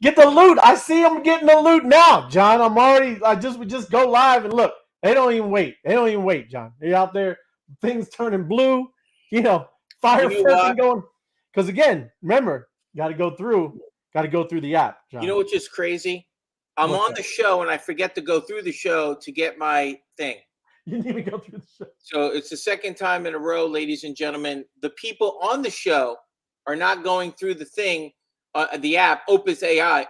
Get the loot. I see them getting the loot now, John. We just go live and look. They don't even wait. John. They're out there, things turning blue, fire firking going. Because again, remember, got to go through the app, John. You know what's just crazy? I'm on the show and I forget to go through the show to get my thing. You didn't even go through the show. So it's the second time in a row, ladies and gentlemen. The people on the show are not going through the thing, the app, Opus AI,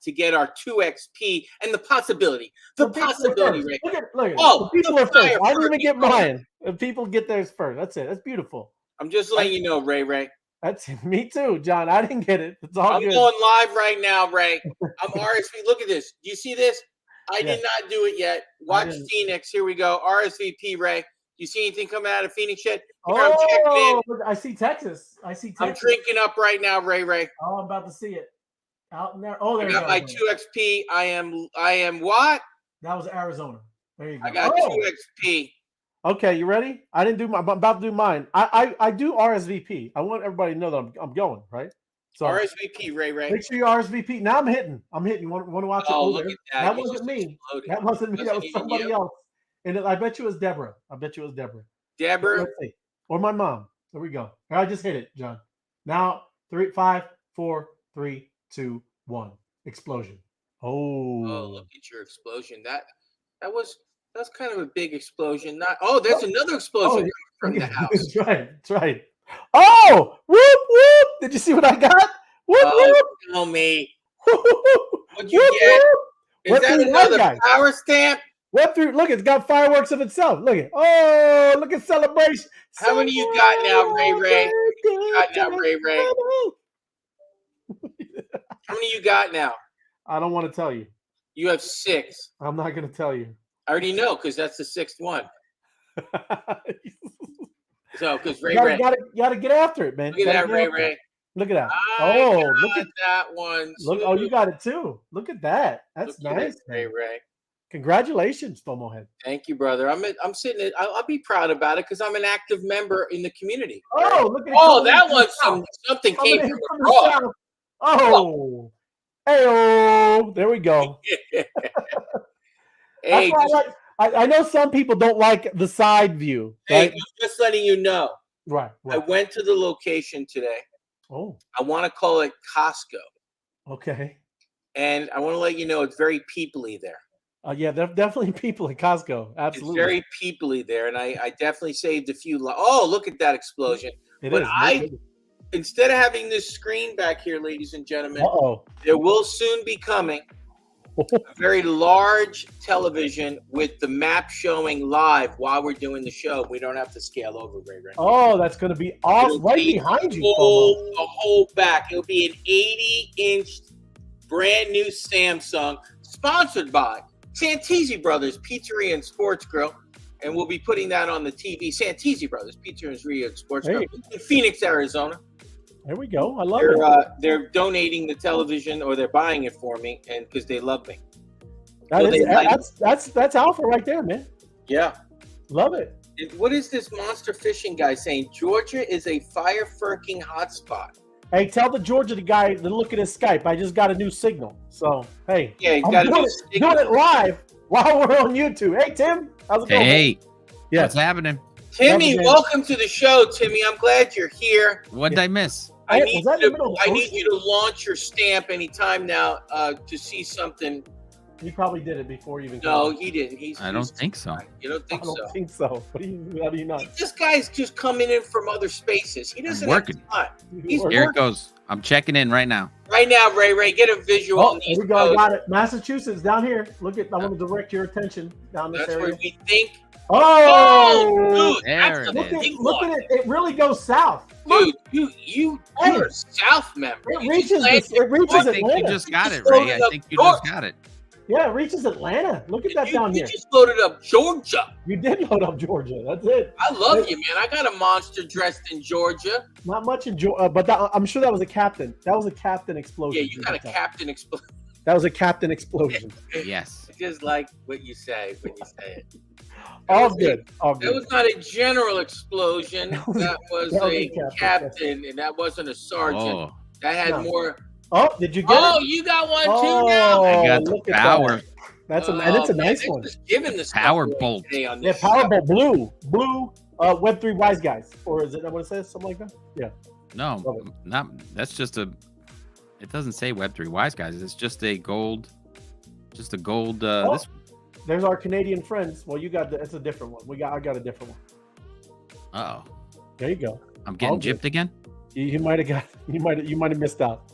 to get our 2XP and the possibility. The possibility rate. Look at the people are first. I didn't even get mine. The people get theirs first. That's it. That's beautiful. I'm just letting you know, Ray. That's me too, John. I didn't get it. It's all good. I'm going live right now, Ray. I'm RSV. Look at this. Do you see this? I did not do it yet. Watch Phoenix. Here we go. RSVP, Ray. You see anything coming out of Phoenix yet? Here, I'm checking in. I see Texas. I'm drinking up right now, Ray. Oh, I'm about to see it. Out in there. Oh, there I you got my 2XP. I am what? That was Arizona. There you go. I got 2XP. Okay, you ready? I'm about to do mine. I do RSVP. I want everybody to know that I'm going, right? So RSVP, Ray. Make sure you RSVP. Now I'm hitting. You want to watch it? Oh, look at that. That wasn't me. That wasn't me. That was somebody else. And I bet you it was Deborah. Deborah? Let's see. Or my mom. There we go. I just hit it, John. Now, 3, 5, 4, 3, 2, 1. Explosion. Oh, look at your explosion. That's kind of a big explosion. There's another explosion from the house. That's right. Oh, whoop, whoop. Did you see what I got? Whoop, whoop. Tell me. What'd you get? Is that another power stamp? Went through. Look, it's got fireworks of itself. Look at. Oh, look at celebration. How many you got now, Ray? How many you got now? I don't want to tell you. You have 6. I'm not going to tell you. I already know because that's the 6th one. So, because Ray, you gotta get after it, man. Look at that, Ray. Look at that. Look at that one. Look, you got it too. Look at that. That's nice, Ray. Congratulations, Fomohead. Thank you, brother. I'm sitting. I'll be proud about it because I'm an active member in the community. Oh, look at it. Oh, that one's something came from abroad. Oh, hey, there we go. Hey, I know some people don't like the side view. Right? Hey, just letting you know. Right. I went to the location today. Oh. I want to call it Costco. Okay. And I want to let you know it's very peoply there. Yeah, there are definitely people at Costco. Absolutely. It's very peoply there. And I definitely saved a few. Look at that explosion. Instead of having this screen back here, ladies and gentlemen, there will soon be coming a very large television with the map showing live while we're doing the show. We don't have to scale over, Ray. Oh, that's going to be awesome. Right behind you. The whole back. It'll be an 80-inch brand new Samsung sponsored by Santisi Brothers Pizzeria and Sports Grill. And we'll be putting that on the TV. Santisi Brothers Pizzeria and Sports Grill in Phoenix, Arizona. There we go. I love it. They're donating the television, or they're buying it for me, and because they love me. That's alpha right there, man. Yeah, love it. What is this monster fishing guy saying? Georgia is a fire-firking hotspot. Hey, tell the Georgia guy to look at his Skype. I just got a new signal. So hey, he's got a new signal. Doing it live while we're on YouTube. Hey, Tim, how's it going? Hey, what's happening? Timmy, welcome to the show, Timmy. I'm glad you're here. What did I miss? I need you to launch your stamp anytime now to see something. He probably did it before you even. No, he didn't. I don't think so. You don't think so? I don't think so. How do you not? This guy's just coming in from other spaces. He doesn't have time. Here it goes. I'm checking in right now. Right now, Ray, get a visual. Oh, here we go. I got it. Massachusetts down here. I want to direct your attention down this area. That's where we think. Oh, dude, that's look at it. It really goes south. Dude, you're a South member. It reaches I Atlanta. think you just got it, Ray. I think you just got it. Yeah, it reaches Atlanta. Look at that down here. You just loaded up Georgia. You did load up Georgia. That's it. I love you, man. I got a monster dressed in Georgia. Not much in Georgia, but I'm sure that was a captain. That was a captain explosion. Yeah, you got a captain explosion. That was a captain explosion. Yes. I just like what you say when you say it. All good. That was not a general explosion. That was a captain, and that wasn't a sergeant. Oh. That had more. Oh, did you get it? Oh, you got one too now. I got the power. That's and it's a nice one. Just giving the power bolt. Yeah, power bolt. Blue. Web3 wise guys, or is it what it says? Something like that. Yeah. No, not. That's just a. It doesn't say Web3 wise guys. It's just a gold. Just a gold. This. There's our Canadian friends. Well, you got it's a different one. I got a different one. Oh. There you go. I'm getting gypped again. You might have got. You might have missed out.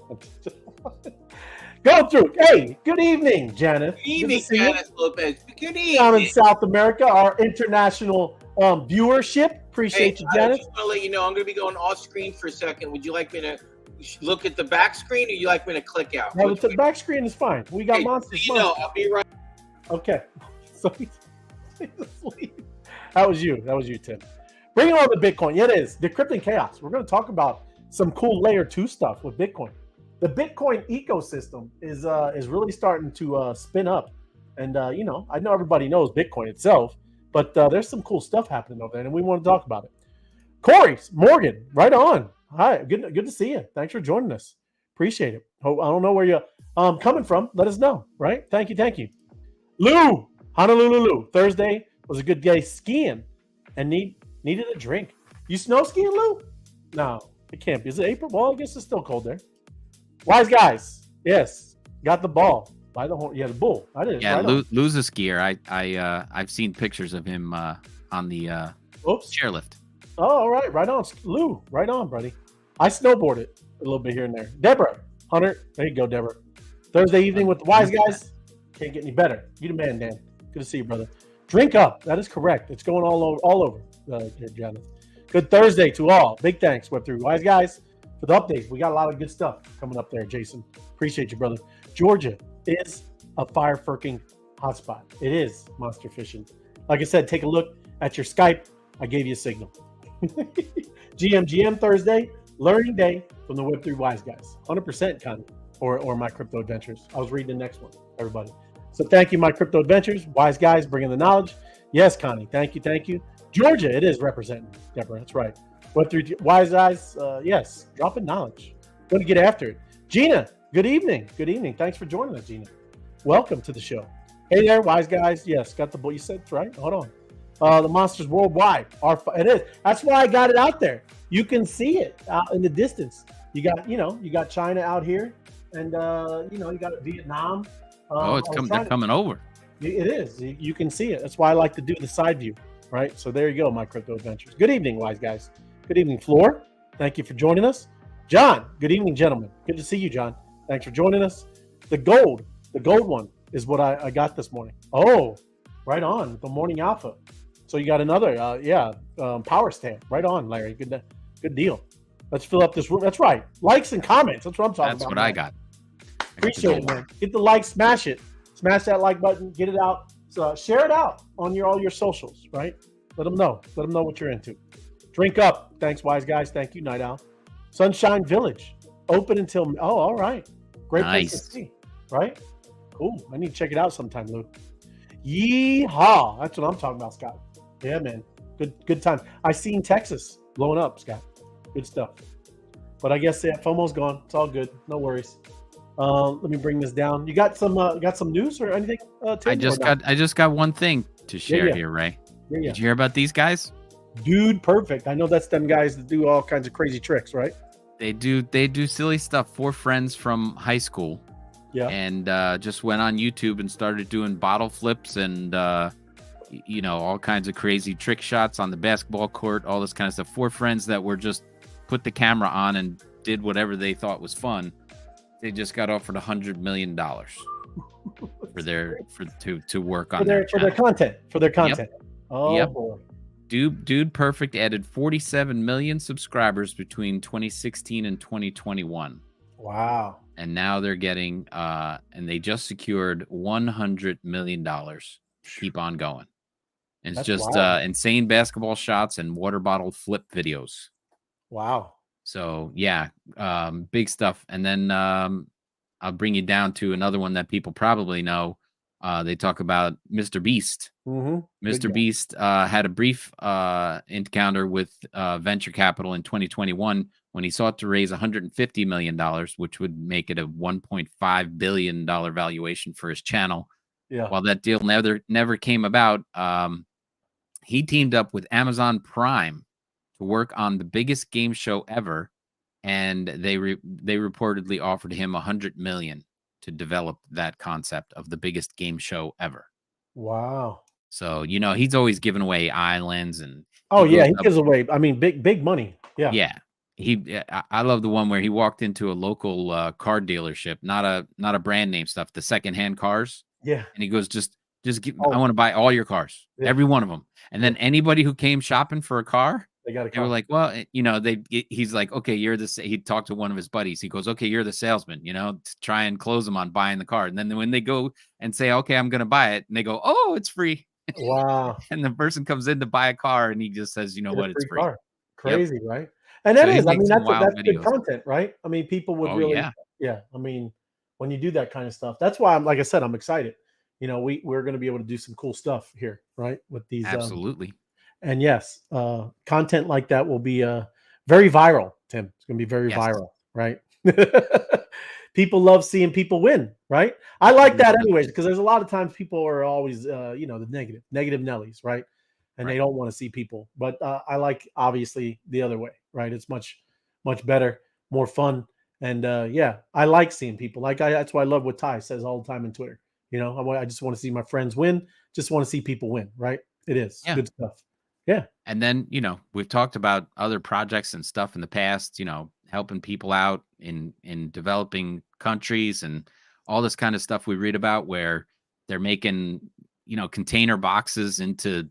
Go through. Hey, good evening, Janice. Good evening, Janice Lopez. Good evening. Down in South America, our international viewership. Appreciate you, Janice. I just want to let you know I'm going to be going off screen for a second. Would you like me to look at the back screen, or you like me to click out? No, the back screen is fine. We got monsters. I'll be right. Okay. So that was you, Tim. Bringing on the Bitcoin. Yeah, it is decrypting chaos. We're going to talk about some cool layer 2 stuff with Bitcoin. The Bitcoin ecosystem is really starting to spin up, and I know everybody knows Bitcoin itself, but there's some cool stuff happening over there, and we want to talk about it. Corey Morgan, right on. Hi, good to see you. Thanks for joining us. Appreciate it. I don't know where you're coming from. Let us know. Right? Thank you. Lou, Honolulu. Thursday was a good day skiing, and needed a drink. You snow skiing, Lou? No, it can't be. Is it April? Well, I guess it's still cold there. Wise guys, yes, got the ball by the horn. Yeah, the bull. I didn't. Yeah, Lou's a skier. I've seen pictures of him on the chairlift. Oh, all right on, Lou. Right on, buddy. I snowboarded a little bit here and there. Deborah, Hunter, there you go, Deborah. Thursday evening with the wise guys. Can't get any better. You the man, Dan. Good to see you, brother. Drink up. That is correct. It's going all over. Jonathan. Good Thursday to all. Big thanks, Web3 wise guys, for the updates. We got a lot of good stuff coming up there, Jason. Appreciate you, brother. Georgia is a fire-furking hotspot. It is monster fishing. Like I said, take a look at your Skype. I gave you a signal. GM Thursday, learning day from the Web3 wise guys. 100% Connie or my crypto adventures. I was reading the next one, everybody. So thank you, my crypto adventures. Wise guys bringing the knowledge. Yes, Connie. Thank you. Georgia, it is representing. Deborah, that's right. Web3 wise guys, yes, dropping knowledge. Going to get after it. Gina, good evening. Thanks for joining us, Gina. Welcome to the show. Hey there, wise guys. Yes, got the bull. You said it's right. Hold on. The monsters worldwide are. It is. That's why I got it out there. You can see it out in the distance. You got China out here, and you got Vietnam. They're coming over. It is. You can see it. That's why I like to do the side view, right? So there you go, my crypto adventures. Good evening, wise guys. Good evening, Floor. Thank you for joining us. John, good evening, gentlemen. Good to see you, John. Thanks for joining us. The gold one is what I got this morning. Oh, right on. The morning alpha. So you got another, power stand. Right on, Larry. Good deal. Let's fill up this room. That's right. Likes and comments. That's what I'm talking about. That's what I got. Appreciate it, man. Get the like, smash it. Smash that like button. Get it out. So share it out on all your socials, right? Let them know. Let them know what you're into. Drink up. Thanks, wise guys. Thank you, Night Owl. Sunshine Village. Open until... Oh, all right. Great place to see. Right? Cool. I need to check it out sometime, Lou. Yeehaw. That's what I'm talking about, Scott. Yeah, man. Good time. I seen Texas blowing up, Scott. Good stuff. But I guess FOMO's gone. It's all good. No worries. Let me bring this down. You got some news or anything? I just got one thing to share here, Ray. Yeah. Did you hear about these guys? Dude, perfect. I know that's them guys that do all kinds of crazy tricks, right? They do silly stuff. 4 friends from high school. Yeah. And just went on YouTube and started doing bottle flips and all kinds of crazy trick shots on the basketball court, all this kind of stuff. 4 friends that were just put the camera on and did whatever they thought was fun. They just got offered $100 million to work on their content. Yep. Oh, yep. Boy. Dude Perfect added 47 million subscribers between 2016 and 2021. Wow. And now they're getting and they just secured $100 million. Keep on going. And it's just insane basketball shots and water bottle flip videos. Wow. So yeah, big stuff. And then I'll bring you down to another one that people probably know. They talk about Mr. Beast. Mm-hmm. Mr. Beast had a brief encounter with venture capital in 2021 when he sought to raise $150 million, which would make it a $1.5 billion valuation for his channel. Yeah. While that deal never came about, he teamed up with Amazon Prime to work on the biggest game show ever, and they reportedly offered him $100 million to develop that concept of the biggest game show ever. Wow. So, he's always giving away islands and he gives away. I mean, big money. Yeah. Yeah. I love the one where he walked into a local car dealership, not a brand name stuff, the secondhand cars. Yeah. And he goes, just give, I want to buy all your cars, every one of them. And then anybody who came shopping for a car, they were like, well, he's like, okay, he talked to one of his buddies. He goes, okay, you're the salesman, to try and close them on buying the car. And then when they go and say, okay, I'm going to buy it. And they go, oh, it's free. Wow. And the person comes in to buy a car and he just says, what, it's free. Car. Crazy, right? And that is, I mean, that's good videos. Content, right? I mean, people would really, I mean, when you do that kind of stuff, that's why like I said, I'm excited. We're going to be able to do some cool stuff here, right? With these. Absolutely. And yes, content like that will be very viral, Tim. It's going to be very viral, right? People love seeing people win, right? I like that anyways, because there's a lot of times people are always, the negative Nellies, right? And they don't want to see people. But I like, obviously, the other way, right? It's much, much better, more fun. And I like seeing people. That's why I love what Ty says all the time on Twitter. I just want to see my friends win. Just want to see people win, right? It is good stuff. Yeah. And then, we've talked about other projects and stuff in the past, helping people out in developing countries and all this kind of stuff we read about where they're making, container boxes into,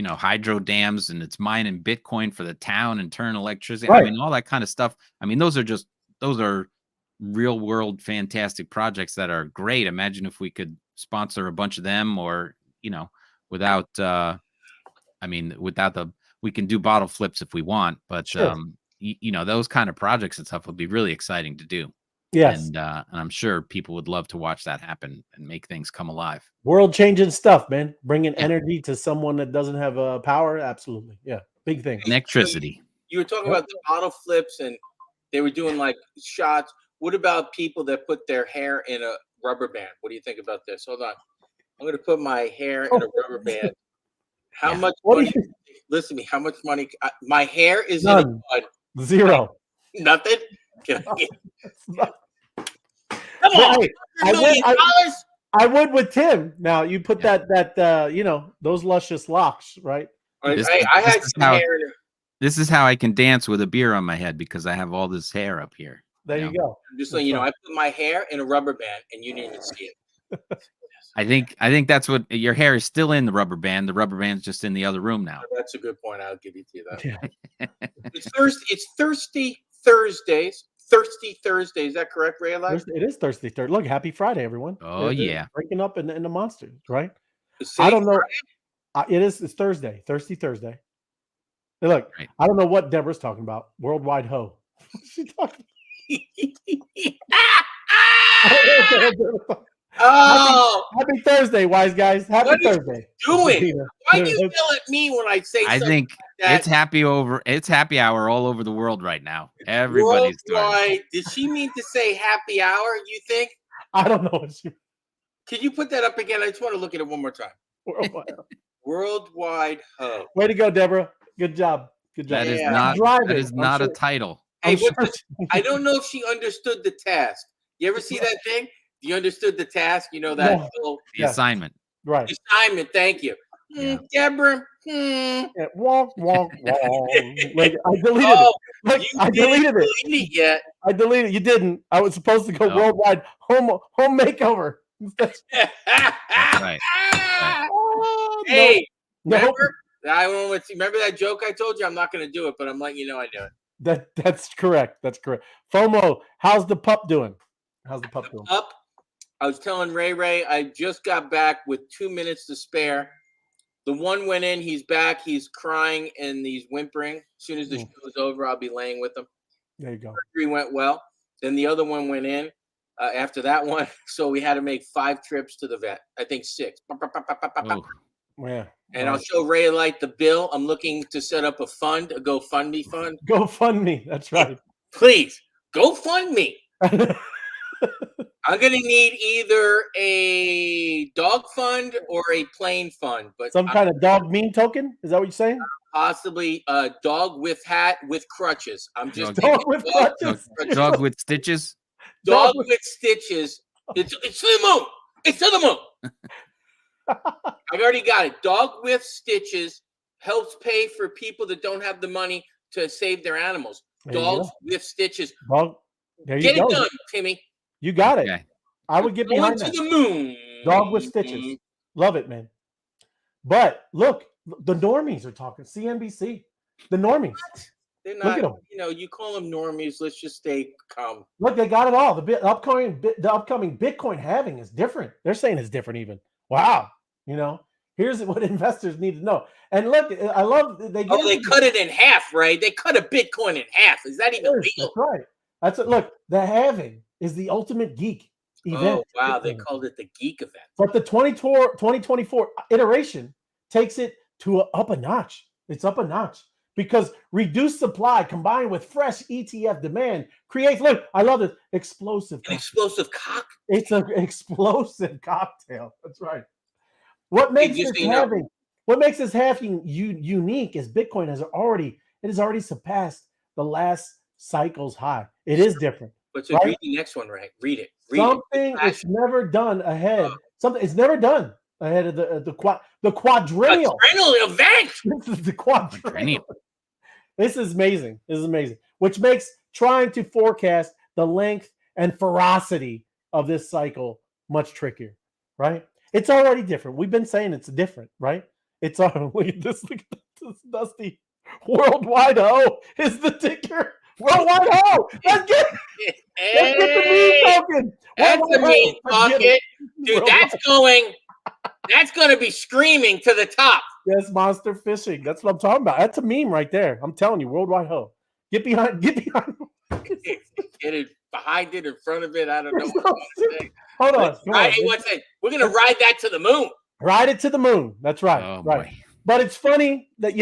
hydro dams, and it's mining Bitcoin for the town and turn electricity. Right. I mean, all that kind of stuff. I mean, those are real world fantastic projects that are great. Imagine if we could sponsor a bunch of them, or, without we can do bottle flips if we want, but sure. Those kind of projects and stuff would be really exciting to do. Yes. And I'm sure people would love to watch that happen and make things come alive. World changing stuff, man. Bringing energy to someone that doesn't have power. Absolutely. Yeah. Big thing. Electricity. You were talking about the bottle flips and they were doing like shots. What about people that put their hair in a rubber band? What do you think about this? Hold on. I'm going to put my hair in a rubber band. How much money? Listen to me. How much money? My hair is in a bud. Zero. Nothing. Come on. Hey, I would with Tim. Now you put that those luscious locks, right? I had some hair. This is how I can dance with a beer on my head, because I have all this hair up here. There you go. I'm just letting you know, I put my hair in a rubber band and you didn't even see it. I think that's what your hair is still in the rubber band. The rubber band's just in the other room now. That's a good point. I'll give you that. Yeah. It's Thirsty Thursdays. Thirsty Thursday. Is that correct, Ray? It is Thirsty Thursday. Look, happy Friday, everyone. Oh, yeah. Breaking up in the monsters, right? I don't know. It's Thursday. Thirsty Thursday. Hey, look, right. I don't know what Deborah's talking about. Worldwide ho. What's she talking about? Oh, happy Thursday, wise guys. Happy Thursday. Doing? Why do you yell at me when I say? I think like it's happy hour all over the world right now. Everybody's doing. Did she mean to say happy hour? You think? I don't know what she. Can you put that up again? I just want to look at it one more time. Worldwide ho. Way to go, Deborah. Good job. Good job. That is not a title. Hey, I don't know if she understood the task. You ever see that thing? You understood the task? You know that the assignment. Right. The assignment, thank you. Deborah. Walk. Like, I deleted it. Like, I deleted it. Delete it yet. I deleted it. You didn't. I was supposed to go worldwide home makeover. Right. Hey, remember that joke I told you? I'm not going to do it, but I'm letting you know I do it. That's correct. That's correct. FOMO, how's the pup doing? How's the pup doing? I was telling Ray, I just got back with 2 minutes to spare. The one went in, he's back, he's crying and he's whimpering. As soon as the show is over, I'll be laying with him. There you go. Surgery went well. Then the other one went in. after that one. So we had to make 5 trips to the vet. I think 6. Oh. Yeah. And I'll show Ray Light the bill. I'm looking to set up a fund, a GoFundMe fund. GoFundMe. That's right. Please, GoFundMe. I'm going to need either a dog fund or a plane fund. But some kind of dog meme token? Is that what you're saying? Possibly a dog with hat with crutches. I'm just dog with crutches. Dog with stitches. Dog with stitches. It's to the moon. It's to the moon. I've already got it. Dog with stitches helps pay for people that don't have the money to save their animals. Dogs with stitches. Dog. There you Get go. it done, Timmy. You got it. Okay. I would get behind that. To the moon. Dog with stitches. Love it, man. But look, the normies are talking. CNBC. The normies. They're not. Look at them. You know, you call them normies. Let's just stay calm. Look, they got it all. The upcoming Bitcoin halving is different. They're saying it's different even. Wow. You know, here's what investors need to know. And look, I love they cut it in half, right? They cut a Bitcoin in half. Is that even legal? That's right. That's it. Look, the halving is the ultimate geek event. Oh, wow. They called it the geek event. But the 2024 iteration takes it to up a notch. It's up a notch because reduced supply combined with fresh ETF demand creates, look, I love this, explosive. Explosive cocktail. It's an explosive cocktail. That's right. What makes this halving unique is Bitcoin has already surpassed the last cycle's high. It is different. But so read the next one, right? Read it. Something it's never done ahead. Something it's never done ahead of the quadrennial event. This is the quadrennial. This is amazing. This is amazing. Which makes trying to forecast the length and ferocity of this cycle much trickier, right? It's already different. We've been saying it's different, right? It's look at this dusty worldwide O is the ticker. Worldwide O. Let's get the meme token. That's the meme token. Dude, that's going to be screaming to the top. Yes, monster fishing. That's what I'm talking about. That's a meme right there. I'm telling you, worldwide ho. Get behind. Get it behind it, in front of it. I don't know. Hold on. We're going to ride that to the moon. Ride it to the moon. That's right. Oh, right. Boy. But it's funny that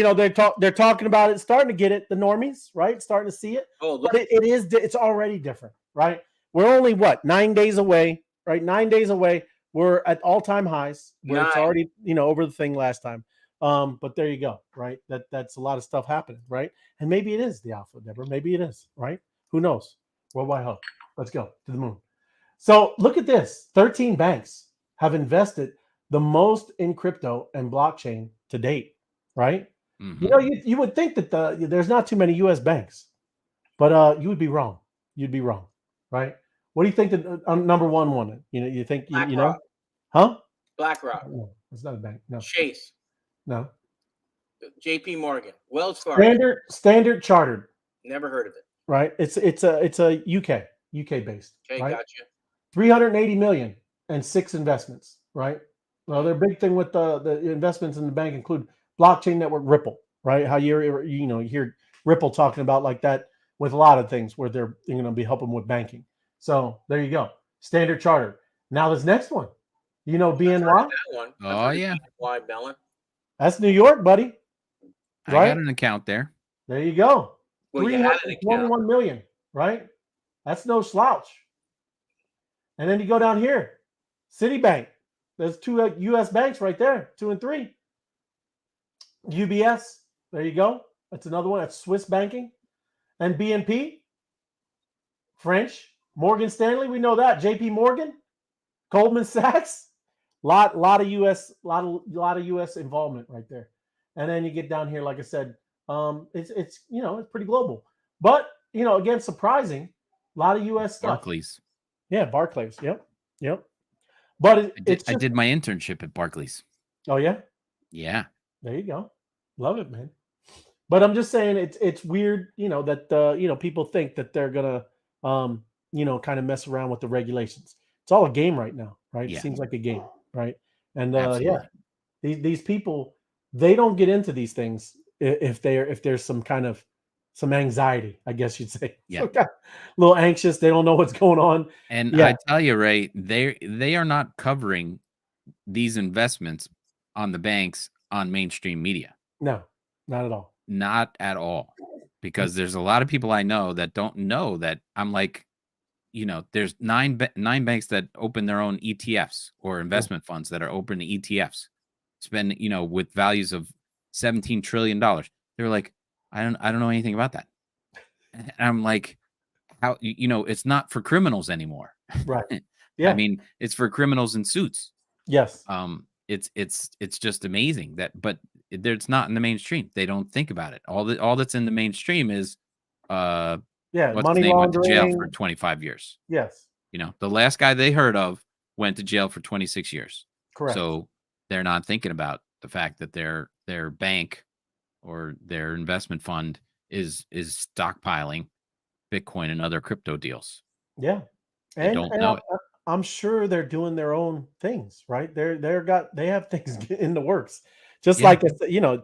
they're talking about it, starting to get it. The normies, right? Starting to see it. But it's already different, right? We're only 9 days away, right? 9 days away. We're at all-time highs. Where it's already over the thing last time. But there you go, right? That's a lot of stuff happening, right? And maybe it is the alpha, Deborah. Maybe it is, right? Who knows? Worldwide hope. Let's go to the moon. So look at this. 13 banks have invested the most in crypto and blockchain to date, right? Mm-hmm. You would think that there's not too many U.S. banks, but you would be wrong. You'd be wrong, right? What do you think that number one wanted? You think you know? Huh? BlackRock. No, it's not a bank. No. Chase. No. JP Morgan. Wells Fargo. Standard Chartered. Never heard of it. Right. It's a UK based. Okay, right? Gotcha. 380 million and 6 investments. Right. Well, their big thing with the investments in the bank include blockchain network Ripple. Right. How you hear Ripple talking about like that with a lot of things where they're going to be helping with banking. So there you go. Standard Chartered. Now this next one. BNY. That one. Oh yeah. BNY Mellon. That's New York, buddy. Right? I got an account there. There you go. Well, 321 million, right? That's no slouch. And then you go down here. Citibank. There's 2 U.S. banks right there, 2 and 3. UBS. There you go. That's another one. That's Swiss banking. And BNP. French. Morgan Stanley. We know that. JP Morgan. Goldman Sachs. Lot of U.S. lot of U.S. involvement right there. And then you get down here, like I said, it's it's pretty global. But again, surprising, a lot of U.S. stuff. Barclays. Yeah, Barclays. Yep. But I did my internship at Barclays. Oh yeah. Yeah. There you go. Love it, man. But I'm just saying it's weird, that people think that they're gonna kind of mess around with the regulations. It's all a game right now, right? Yeah. It seems like a game, right? And these people, they don't get into these things if there's some kind of some anxiety, I guess you'd say. Yeah. A little anxious. They don't know what's going on. And I tell you, Ray, they are not covering these investments on the banks on mainstream media. No, not at all. Not at all. Because there's a lot of people I know that don't know that. I'm like, there's nine banks that open their own ETFs or investment funds that are open to ETFs, spend, with values of $17 trillion. They're like, I don't know anything about that. And I'm like, how, it's not for criminals anymore. Right. Yeah. I mean, it's for criminals in suits. Yes. It's just amazing but it's not in the mainstream. They don't think about it. All that's in the mainstream is what's money his name went to jail laundering. for 25 years. Yes. The last guy they heard of went to jail for 26 years. Correct. So they're not thinking about the fact that their bank or their investment fund is stockpiling Bitcoin and other crypto deals. Yeah. They don't know it. I'm sure they're doing their own things, right? They have things in the works. Just like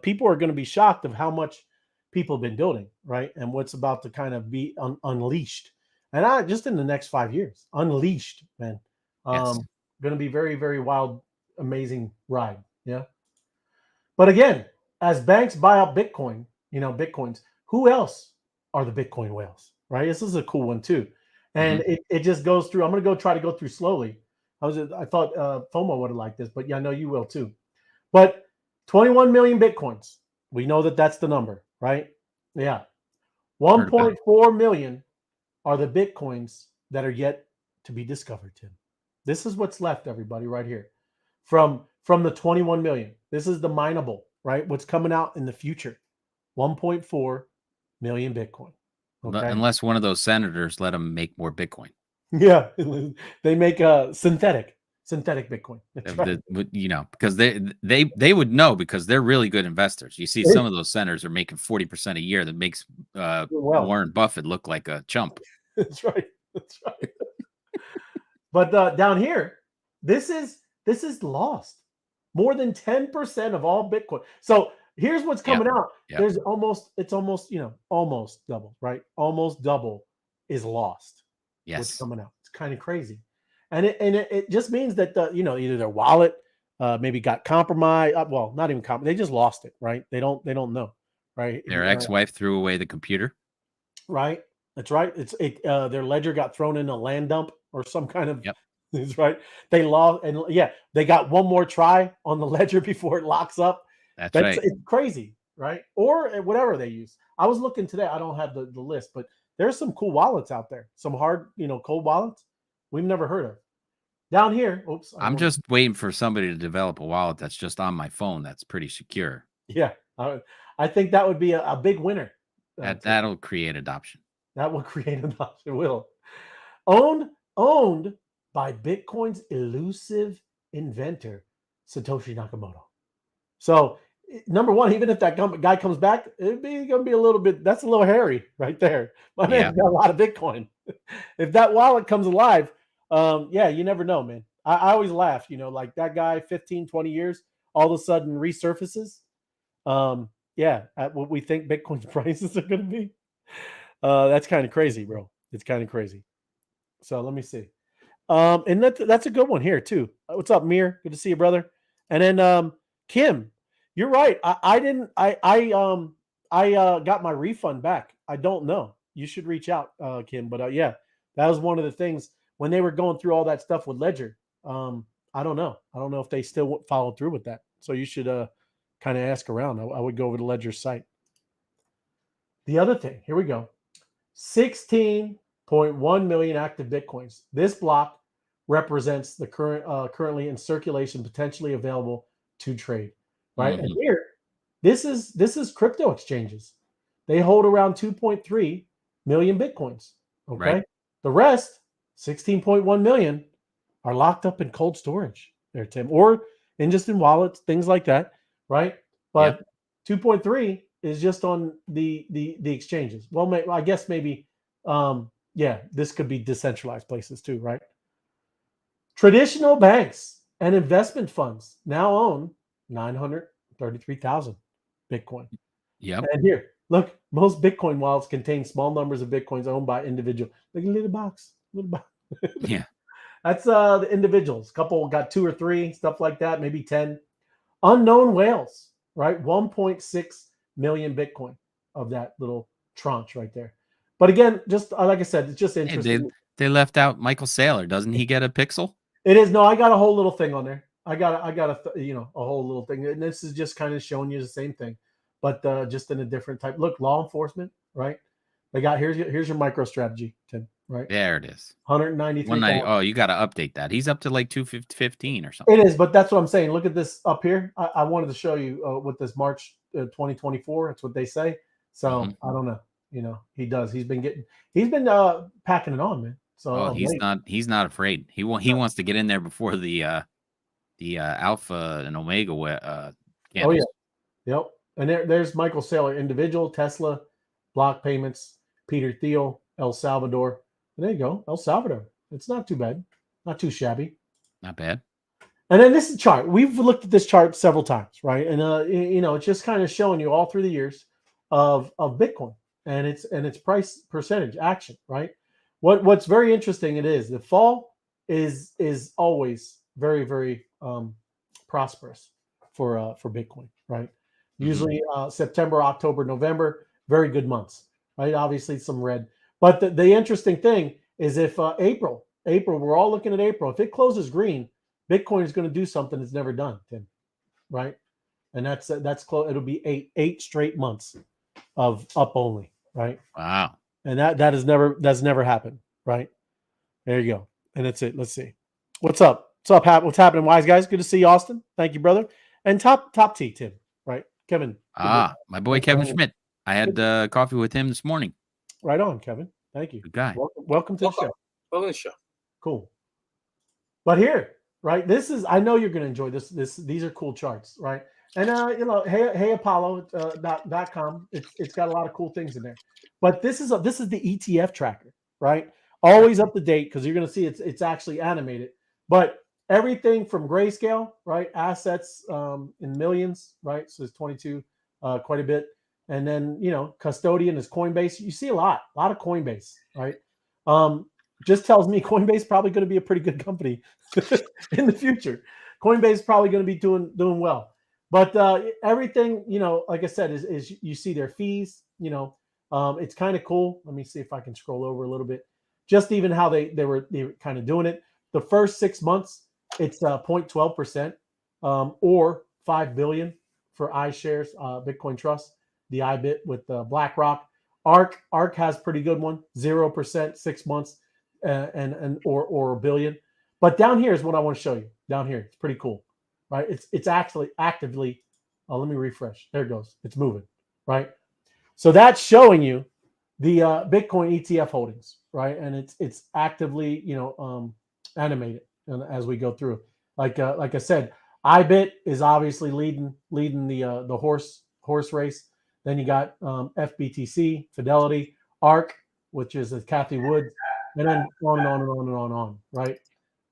people are going to be shocked of how much people have been building, right? And what's about to kind of be unleashed. And just in the next 5 years, unleashed, man. Yes. Going to be very, very wild, amazing ride. Yeah. But again, as banks buy up Bitcoin, Bitcoins, who else are the Bitcoin whales, right? This is a cool one too. And it just goes through. I'm going to try to go through slowly. I thought FOMO would have liked this, but yeah, I know you will too. But 21 million Bitcoins. We know that that's the number, right? Yeah. 1.4 million are the Bitcoins that are yet to be discovered, Tim. This is what's left, everybody, right here. From the 21 million. This is the mineable, right? What's coming out in the future. 1.4 million Bitcoin. Okay? Unless one of those senators let them make more Bitcoin. Yeah. They make a synthetic Bitcoin. Right. Because they would know because they're really good investors. You see some of those senators are making 40% a year. That makes Warren Buffett look like a chump. That's right. But down here, this is lost. More than 10% of all Bitcoin. So here's what's coming out. Yep. There's almost double, right? Almost double is lost. Yes. What's coming out. It's kind of crazy. And it just means that either their wallet maybe got compromised. Well, not even compromised. They just lost it, right? They don't know, right? Their ex-wife threw away the computer. Right. That's right. Their ledger got thrown in a land dump or some kind of. Yep. That's right. They lost, and they got one more try on the ledger before it locks up. That's right. It's crazy, right? Or whatever they use. I was looking today. I don't have the list, but there's some cool wallets out there. Some hard, cold wallets we've never heard of. Down here, I'm just waiting for somebody to develop a wallet that's just on my phone. That's pretty secure. Yeah, I think that would be a big winner. That'll create adoption. That will create adoption. It will. Owned by Bitcoin's elusive inventor, Satoshi Nakamoto. So, number one, even if that guy comes back, it's going to be a little bit. That's a little hairy right there. My man's got a lot of Bitcoin. If that wallet comes alive. You never know, man. I always laugh, like that guy 15, 20 years, all of a sudden resurfaces. At what we think Bitcoin's prices are going to be. That's kind of crazy, bro. It's kind of crazy. So let me see. And that's a good one here too. What's up, Mir? Good to see you, brother. And then Kim, you're right. I got my refund back. I don't know. You should reach out, Kim. But that was one of the things. When they were going through all that stuff with Ledger, I don't know. I don't know if they still followed through with that. So you should kind of ask around. I would go over to Ledger's site. The other thing, here we go. 16.1 million active Bitcoins. This block represents the currently in circulation, potentially available to trade. Right? Mm-hmm. And here, this is crypto exchanges. They hold around 2.3 million Bitcoins. Okay. Right. The rest, 16.1 million, are locked up in cold storage there, Tim, or in wallets, things like that, right? But 2.3 is just on the exchanges. Well, I guess maybe, this could be decentralized places too, right? Traditional banks and investment funds now own 933,000 Bitcoin. Yep. And here, Look, most Bitcoin wallets contain small numbers of Bitcoins owned by individual. Look at little box. Yeah. That's the individuals. Couple got 2 or 3, stuff like that, maybe 10. Unknown whales, right? 1.6 million Bitcoin of that little tranche right there. But again, just like I said, it's just interesting. Hey, they left out Michael Saylor. Doesn't he get a pixel? It is. No, I got a whole little thing on there. I got a whole little thing. And this is just kind of showing you the same thing, but just in a different type. Look, law enforcement, right? They got, here's your MicroStrategy, Tim, right? There it is. 193. 190. Oh, you got to update that. He's up to like 215 or something. It is, but that's what I'm saying. Look at this up here. I wanted to show you with this March 2024. That's what they say. So I don't know. You know, he does. He's been packing it on, man. So he's not afraid. He wants to get in there before the Alpha and Omega Oh yeah, yep. And there's Michael Saylor, individual, Tesla, block payments, Peter Thiel, El Salvador. And there you go, El Salvador. It's not too bad, not too shabby, not bad. And then this is chart. We've looked at this chart several times, right? And it's just kind of showing you all through the years of Bitcoin and its price percentage action, right? What's very interesting, it is the fall is always very, very prosperous for Bitcoin, right? Usually September, October, November, very good months, right? Obviously some red, but the interesting thing is if April, we're all looking at April. If it closes green, Bitcoin is going to do something it's never done, Tim, right? And that's close. It'll be eight straight months of up only, right? Wow. And that's never happened, right? There you go. And that's it. Let's see. What's up? What's happening, wise guys? Good to see you, Austin. Thank you, brother. And top T, Tim, right? Kevin. My boy Kevin Schmidt. I had coffee with him this morning. Right on, Kevin. Thank you. Good guy. Welcome to the show. Welcome to the show. Cool. But here, right? This is, I know you're going to enjoy this. These are cool charts, right? And heyapollo.com. It's got a lot of cool things in there. But this is the ETF tracker, right? Always up to date because you're going to see it's actually animated. But everything from grayscale, right? Assets in millions, right? So it's 22, quite a bit. And then custodian is Coinbase. You see a lot of Coinbase, right? Just tells me Coinbase is probably going to be a pretty good company in the future. Coinbase is probably going to be doing well. But everything, like I said, is you see their fees. It's kind of cool. Let me see if I can scroll over a little bit. Just even how they were kind of doing it. The first 6 months, it's 0.12%, or 5 billion for iShares, Bitcoin Trust, the IBIT with BlackRock. ARK has pretty good one, 0%, 6 months, or a billion. But down here is what I want to show you. Down here, it's pretty cool, right? It's actually actively. Let me refresh. There it goes. It's moving, right? So that's showing you the Bitcoin ETF holdings, right? And it's actively animated as we go through. Like I said, IBIT is obviously leading the horse race. Then you got FBTC, Fidelity, ARK, which is Kathy Wood, and then on and on and on and on, right?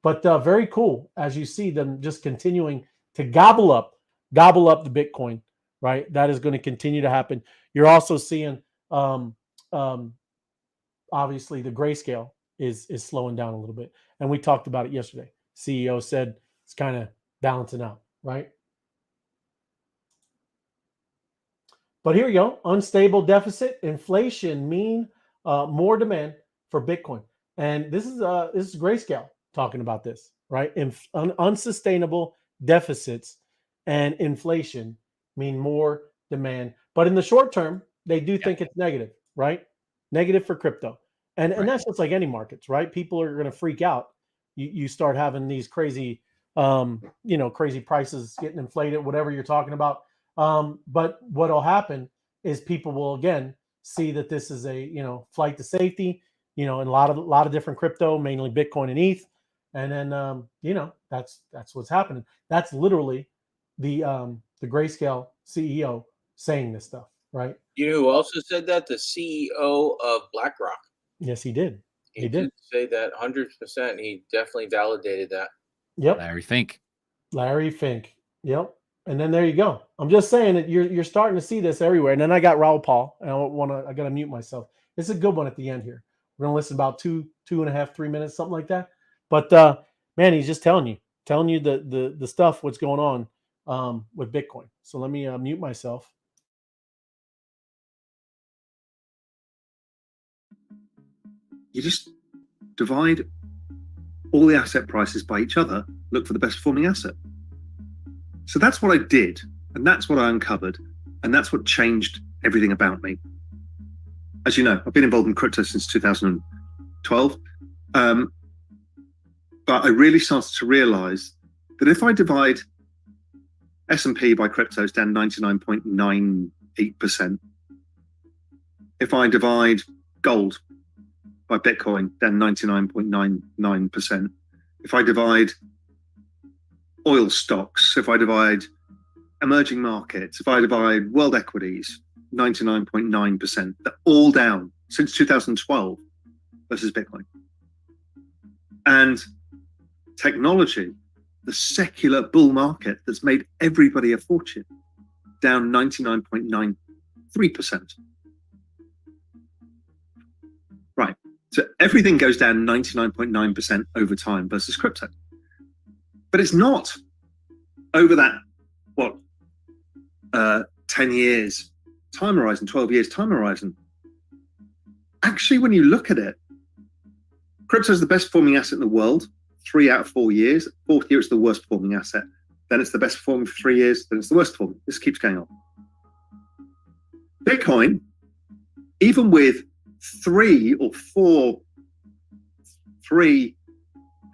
But very cool as you see them just continuing to gobble up the Bitcoin, right? That is going to continue to happen. You're also seeing, obviously, the grayscale is slowing down a little bit, and we talked about it yesterday. CEO said it's kind of balancing out, right? But here we go. Unstable deficit, inflation mean more demand for Bitcoin. And this is Grayscale talking about this, right? Unsustainable deficits and inflation mean more demand. But in the short term, they do think it's negative, right? Negative for crypto. And that's just like any markets, right? People are going to freak out. You start having these crazy, crazy prices getting inflated, whatever you're talking about. But what'll happen is people will again see that this is a flight to safety, and a lot of different crypto, mainly Bitcoin and ETH, and then that's what's happening. That's literally the Grayscale CEO saying this stuff, right? You know who also said that? The CEO of BlackRock. Yes, he did. He did say that 100%. He definitely validated that. Yep. Larry Fink. Yep. And then there you go. I'm just saying that you're starting to see this everywhere. And then I got Raul Paul, and I gotta mute myself. It's a good one at the end here. We're gonna listen about 2.5, 3 minutes, something like that. But man, he's just telling you the stuff, what's going on with Bitcoin. So let me mute myself. You just divide all the asset prices by each other, look for the best performing asset. So that's what I did, and that's what I uncovered, and that's what changed everything about me. As you know, I've been involved in crypto since 2012, but I really started to realize that if I divide S&P by cryptos down 99.98%, if I divide gold by Bitcoin down 99.99%, if I divide oil stocks, if I divide emerging markets, if I divide world equities, 99.9%, they're all down since 2012 versus Bitcoin. And technology, the secular bull market that's made everybody a fortune, down 99.93%. Right. So everything goes down 99.9% over time versus crypto. But it's not over that, 10 years time horizon, 12 years time horizon. Actually, when you look at it, crypto is the best performing asset in the world, 3 out of 4 years. 4th year, it's the worst performing asset. Then it's the best performing for 3 years. Then it's the worst performing. This keeps going on. Bitcoin, even with 3 or 4,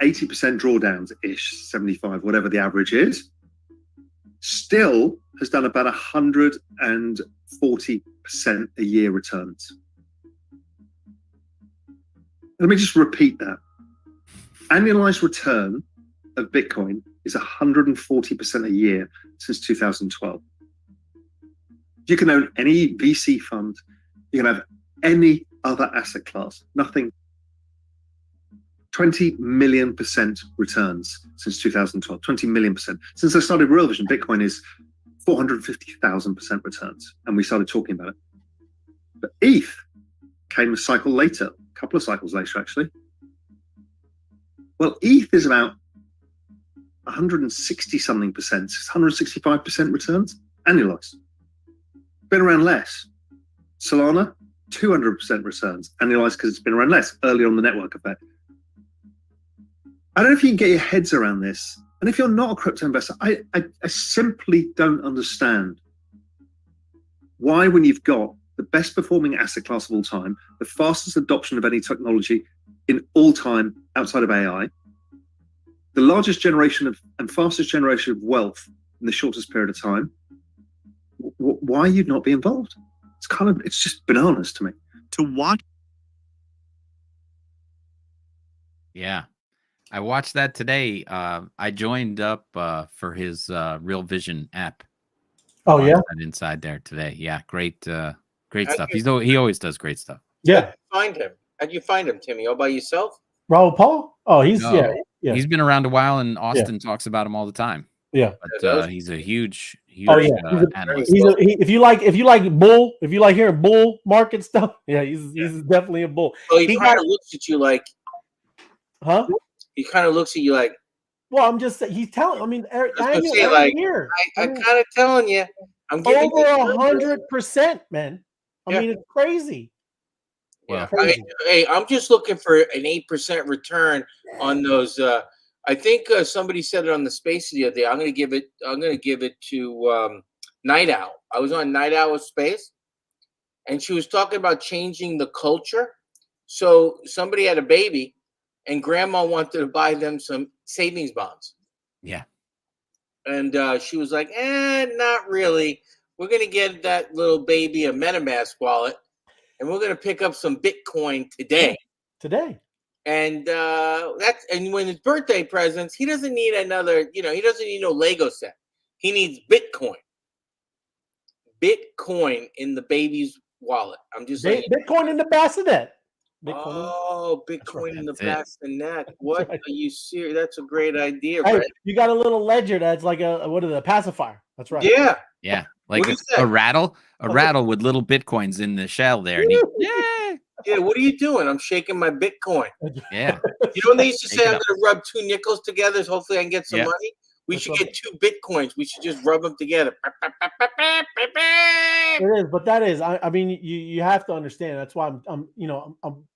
80% drawdowns-ish, 75, whatever the average is, still has done about 140% a year returns. Let me just repeat that. Annualized return of Bitcoin is 140% a year since 2012. You can own any VC fund, you can have any other asset class, nothing. 20 million % returns since 2012, 20 million %. Since I started Real Vision, Bitcoin is 450,000% returns, and we started talking about it. But ETH came a cycle later, a couple of cycles later, actually. Well, ETH is about 160 something %, 165% returns annualized. Been around less. Solana, 200% returns annualized because it's been around less, early on the network effect. I don't know if you can get your heads around this. And if you're not a crypto investor, I simply don't understand why, when you've got the best performing asset class of all time, the fastest adoption of any technology in all time outside of AI, the largest generation of and fastest generation of wealth in the shortest period of time, why you'd not be involved? It's just bananas to me. To watch. Yeah. I watched that today. I joined up for his Real Vision app. Oh yeah, that inside there today. Yeah, great stuff. He always does great stuff. Yeah. How'd you find him, Timmy? All by yourself? Raul Paul? Oh, he's yeah. He's been around a while, and Austin talks about him all the time. Yeah, but he's a huge analyst. If you like hearing bull market stuff, he's definitely a bull. Well, he kind of looks at you like, huh? He kind of looks at you like, well, I'm just saying, he's telling. I mean, I'm kind of telling you, I'm giving over 100%, man. I mean, it's crazy. Yeah, crazy. I'm just looking for an 8% return on those. I think somebody said it on the Space the other day. I'm going to give it to Night Owl. I was on Night Owl Space, and she was talking about changing the culture. So somebody had a baby, and grandma wanted to buy them some savings bonds. Yeah. And she was like, not really. We're going to get that little baby a MetaMask wallet, and we're going to pick up some Bitcoin today. And and when his birthday presents, he doesn't need another, he doesn't need no Lego set. He needs Bitcoin. Bitcoin in the baby's wallet. I'm just saying. Bitcoin in the bassinet. Bitcoin in the back of the neck. What are you serious? That's a great idea, hey, right? You got a little ledger that's like a pacifier. That's right. Yeah. Like a rattle with little Bitcoins in the shell there. And yeah, what are you doing? I'm shaking my Bitcoin. Yeah. You know when they used to say I'm going to rub 2 nickels together so hopefully I can get some money? We should get 2 Bitcoins. We should just rub them together. It is, but that is, I mean, you have to understand. That's why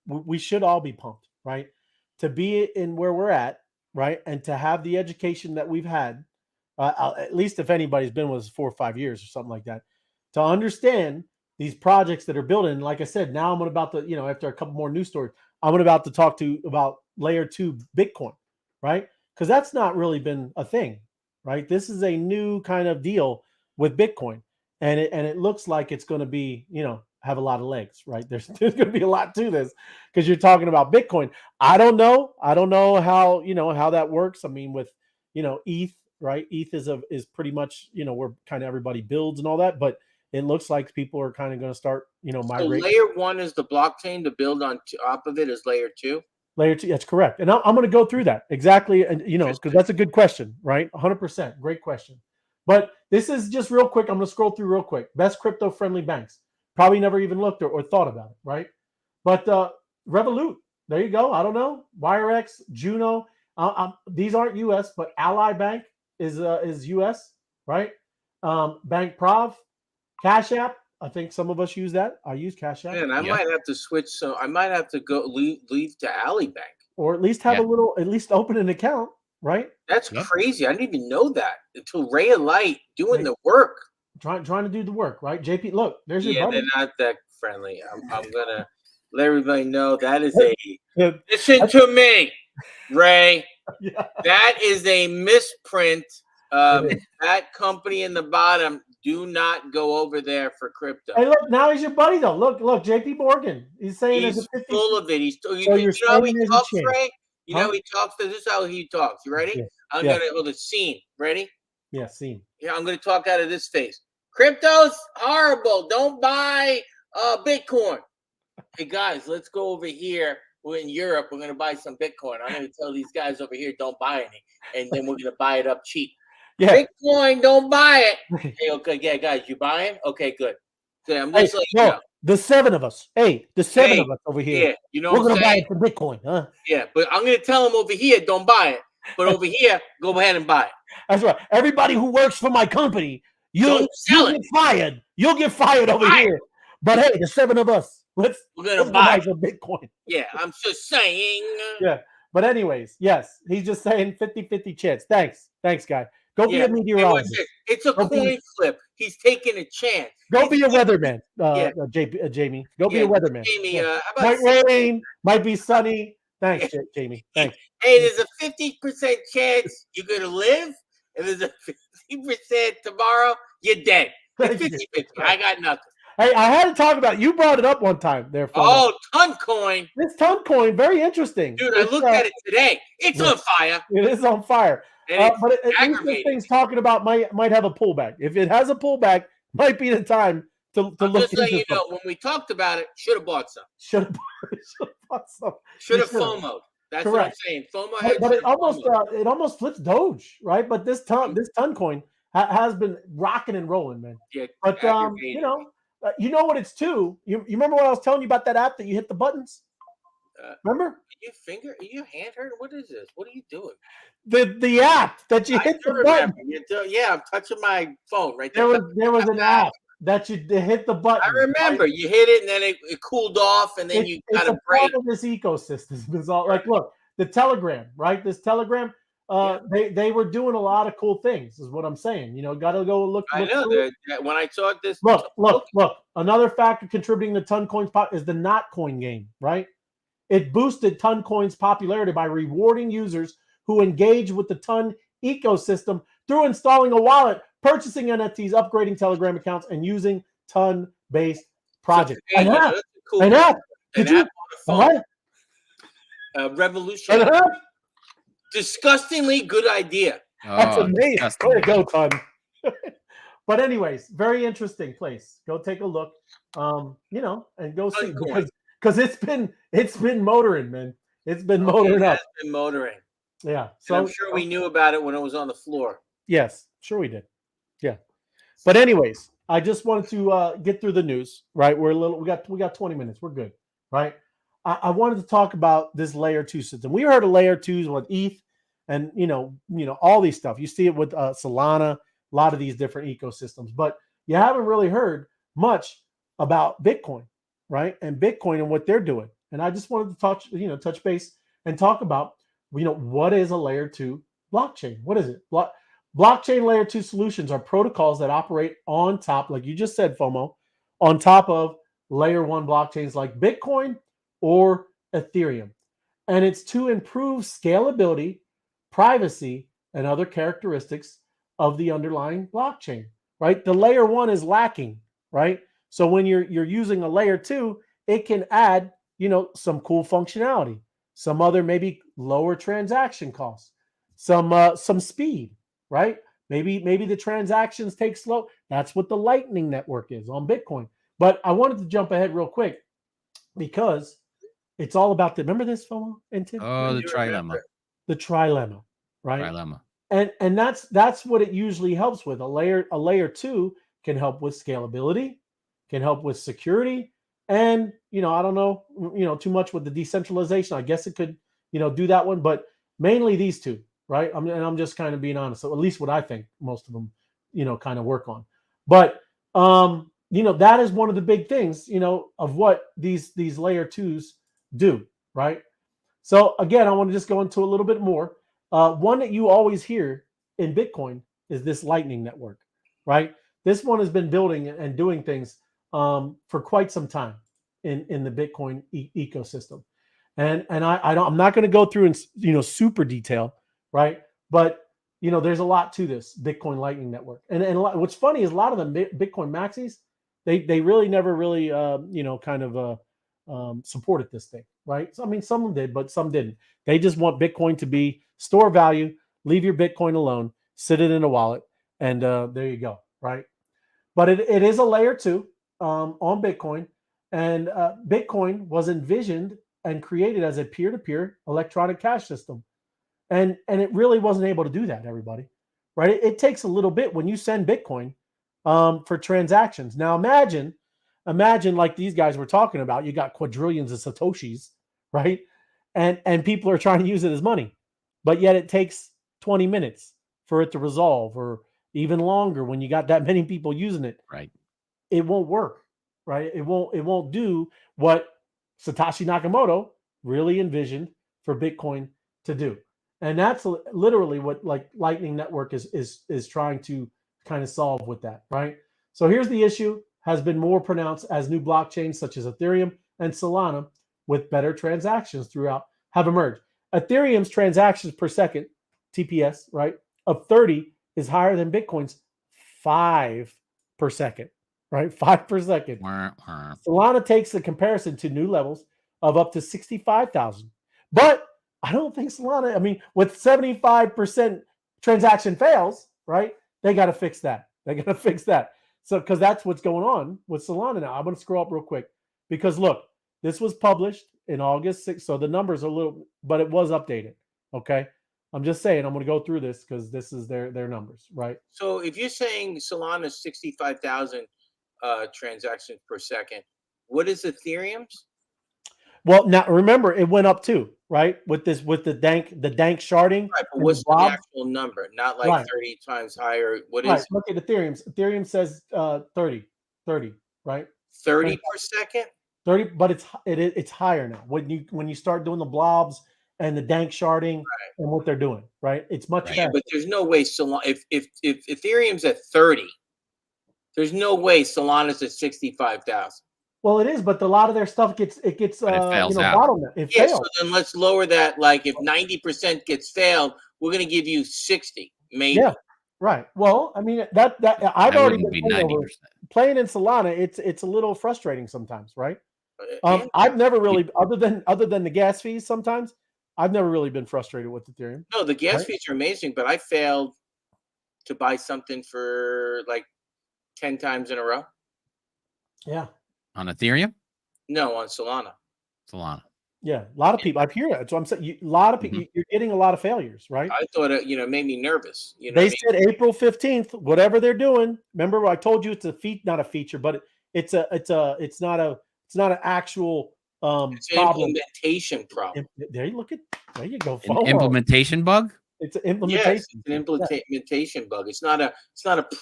we should all be pumped, right? To be in where we're at, right? And to have the education that we've had, at least if anybody's been with us 4 or 5 years or something like that, to understand these projects that are building. Like I said, now I'm about to, after a couple more news stories, I'm about to talk about layer 2 Bitcoin, right? Because that's not really been a thing, right? This is a new kind of deal with Bitcoin. And it looks like it's going to be, have a lot of legs, right? There's going to be a lot to this because you're talking about Bitcoin. I don't know how, how that works. I mean, with, ETH, right? ETH is pretty much, where kind of everybody builds and all that, but it looks like people are kind of going to start, migrating. So layer 1 is the blockchain. To build on top of it is layer 2. Layer 2, that's correct. And I'm going to go through that exactly. And, because that's a good question, right? 100%. Great question. But this is just real quick. I'm going to scroll through real quick. Best crypto-friendly banks. Probably never even looked or thought about it, right? But Revolut, there you go. I don't know. WireX, Juno. These aren't U.S., but Ally Bank is U.S., right? Bank Prov, Cash App. I think some of us use that. I use Cash App. Man, I might have to switch. So I might have to go leave to Ally Bank. Or at least have at least open an account, right? That's crazy. I didn't even know that until Ray of Light doing the work. Trying to do the work, right? JP, look, there's your buddy. They're not that friendly. I'm gonna let everybody know that is listen to me, Ray. That is a misprint. That company in the bottom. Do not go over there for crypto. Hey, look, now he's your buddy though. Look, JP Morgan. He's saying he's full of it. You know how he talks, Ray? You know how he talks? This is how he talks. You ready? I'm gonna hold a scene. Ready? Yeah, scene. Yeah, I'm gonna talk out of this face. Crypto's horrible. Don't buy Bitcoin. Hey guys, let's go over here. We're in Europe. We're gonna buy some Bitcoin. I'm gonna tell these guys over here don't buy any, and then we're gonna buy it up cheap. Yeah. Bitcoin, don't buy it. Hey, okay, yeah, guys, you buying? Okay, good. Okay, I'm just letting you know. The 7 of us. Hey, the 7 of us over here. Yeah, you know we're gonna buy it for Bitcoin, huh? Yeah, but I'm gonna tell them over here, don't buy it. But over here, go ahead and buy it. That's right. Everybody who works for my company, you'll get fired. You'll get fired over here. But hey, the 7 of us, we're gonna buy some Bitcoin. Yeah, I'm just saying. Yeah. But anyways, yes, he's just saying 50-50 chance. Thanks, guy. Go be a meteorologist. It's a coin flip. He's taking a chance. Go be a weatherman, Jamie. Go be a weatherman. Jamie, might rain, might be sunny. Thanks, Jamie. Thanks. Hey, there's a 50% chance you're gonna live, and there's a 50% tomorrow you're dead. 50-50. I got nothing. Hey, I had to talk about it. You brought it up one time there. Toncoin. This Toncoin, very interesting. Dude, I looked at it today. It's on fire. It is on fire. But at least this thing's talking about might have a pullback. If it has a pullback, might be the time to look into it. Just so you know, when we talked about it, should have bought some. Should have bought some. Should have FOMO'd. That's what I'm saying. FOMO. But it almost flips Doge, right? But this Toncoin has been rocking and rolling, man. Yeah. But you know what it's too. You remember what I was telling you about that app that you hit the buttons? Remember? Are you hand hurt? What is this? What are you doing? The app that you hit the button. I'm touching my phone right there. There was an app that you hit the button. I remember you hit it and then it cooled off and then you got a break. Part of this ecosystem is all like, look, the Telegram, right? This Telegram, they were doing a lot of cool things, is what I'm saying. Got to go look. I know when I saw this. Look. Another factor contributing to Toncoin's is the Notcoin game, right? It boosted Toncoin's popularity by rewarding users who engage with the Ton ecosystem through installing a wallet, purchasing NFTs, upgrading Telegram accounts, and using Ton-based projects. Revolution. Disgustingly good idea. That's amazing. Way to go, Ton. But anyways, very interesting place. Go take a look. And go see because it's been motoring, man. It's been motoring up. It's been motoring. Yeah. So I'm sure we knew about it when it was on the floor. Yes, sure we did. Yeah. But anyways, I just wanted to get through the news, right? We got 20 minutes. We're good, right? I wanted to talk about this layer 2 system. We heard of layer 2s with ETH and all these stuff. You see it with Solana, a lot of these different ecosystems, but you haven't really heard much about Bitcoin, right? And Bitcoin and what they're doing. And I just wanted to touch base and talk about, what is a layer 2 blockchain? What is it? Blockchain layer 2 solutions are protocols that operate on top, like you just said, FOMO, on top of layer 1 blockchains like Bitcoin or Ethereum. And it's to improve scalability, privacy, and other characteristics of the underlying blockchain, right? The layer 1 is lacking, right? So when you're using a layer 2, it can add, some cool functionality, some other maybe lower transaction costs, some speed, right? Maybe the transactions take slow. That's what the Lightning Network is on Bitcoin. But I wanted to jump ahead real quick because it's all about remember this, FOMO and Tim? Oh, the trilemma. The trilemma, right? Trilemma. And that's what it usually helps with. A layer 2 can help with scalability, can help with security, and I don't know, too much with the decentralization. I guess it could, do that one, but mainly these two, right? I'm just kind of being honest. So at least what I think most of them, kind of work on. But that is one of the big things, of what these layer 2s do, right? So again, I want to just go into a little bit more. One that you always hear in Bitcoin is this Lightning Network, right? This one has been building and doing things for quite some time in the Bitcoin ecosystem, and I'm not going to go through in super detail, right? But there's a lot to this Bitcoin Lightning Network, and what's funny is a lot of the Bitcoin maxis they really never really supported this thing, right? So, I mean, some did, but some didn't. They just want Bitcoin to be store value, leave your Bitcoin alone, sit it in a wallet, and there you go, right? But it is a layer 2 on Bitcoin, and Bitcoin was envisioned and created as a peer-to-peer electronic cash system, and it really wasn't able to do that, everybody, right? It takes a little bit when you send Bitcoin for transactions. Now imagine like these guys were talking about, you got quadrillions of Satoshis, right? And people are trying to use it as money, but yet it takes 20 minutes for it to resolve, or even longer when you got that many people using it. Right. It won't work, right? It won't do what Satoshi Nakamoto really envisioned for Bitcoin to do. And that's literally what like Lightning Network is trying to kind of solve with that, right? So here's the issue: has been more pronounced as new blockchains such as Ethereum and Solana with better transactions throughout have emerged. Ethereum's transactions per second, TPS, right, of 30 is higher than Bitcoin's 5 per second, right? 5 per second. Solana takes the comparison to new levels of up to 65,000. But I don't think Solana, I mean, with 75% transaction fails, right? They got to fix that. So, because that's what's going on with Solana now. I'm going to scroll up real quick because look, this was published in August 6th. So the numbers are a little, but it was updated. Okay. I'm just saying, I'm going to go through this because this is their numbers, right? So if you're saying Solana is 65,000 transactions per second, what is Ethereum's? Well, now remember, it went up too, right? With the dank sharding. Right, but what's the actual number? Not like 30 times higher. What is? Look at Ethereum's. Ethereum says 30, right? 30 per second? 30, but it's higher now. When you start doing the blobs and the dank sharding and what they're doing, right? It's much better. But there's no way Solana. If Ethereum's at 30, there's no way Solana's at 65,000. Well, it is, but a lot of their stuff gets bottleneck. It fails. So then let's lower that. Like if 90% gets failed, we're going to give you 60, maybe. Yeah, right. Well, I mean that I've already been playing in Solana. It's a little frustrating sometimes, right? I've never really, other than the gas fees, sometimes I've never really been frustrated with Ethereum. No, the gas fees are amazing, but I failed to buy something for like 10 times in a row. Yeah. On Ethereum? No, on Solana. Solana. Yeah, a lot of people. I've heard that. So I'm saying a lot of people. You're getting a lot of failures, right? I thought it, made me nervous. They said April 15th, whatever they're doing. Remember, I told you it's not a feature, but it's not an actual it's an problem. implementation problem. There you go. An implementation bug. It's an implementation. Yes, it's an implementation bug. It's not a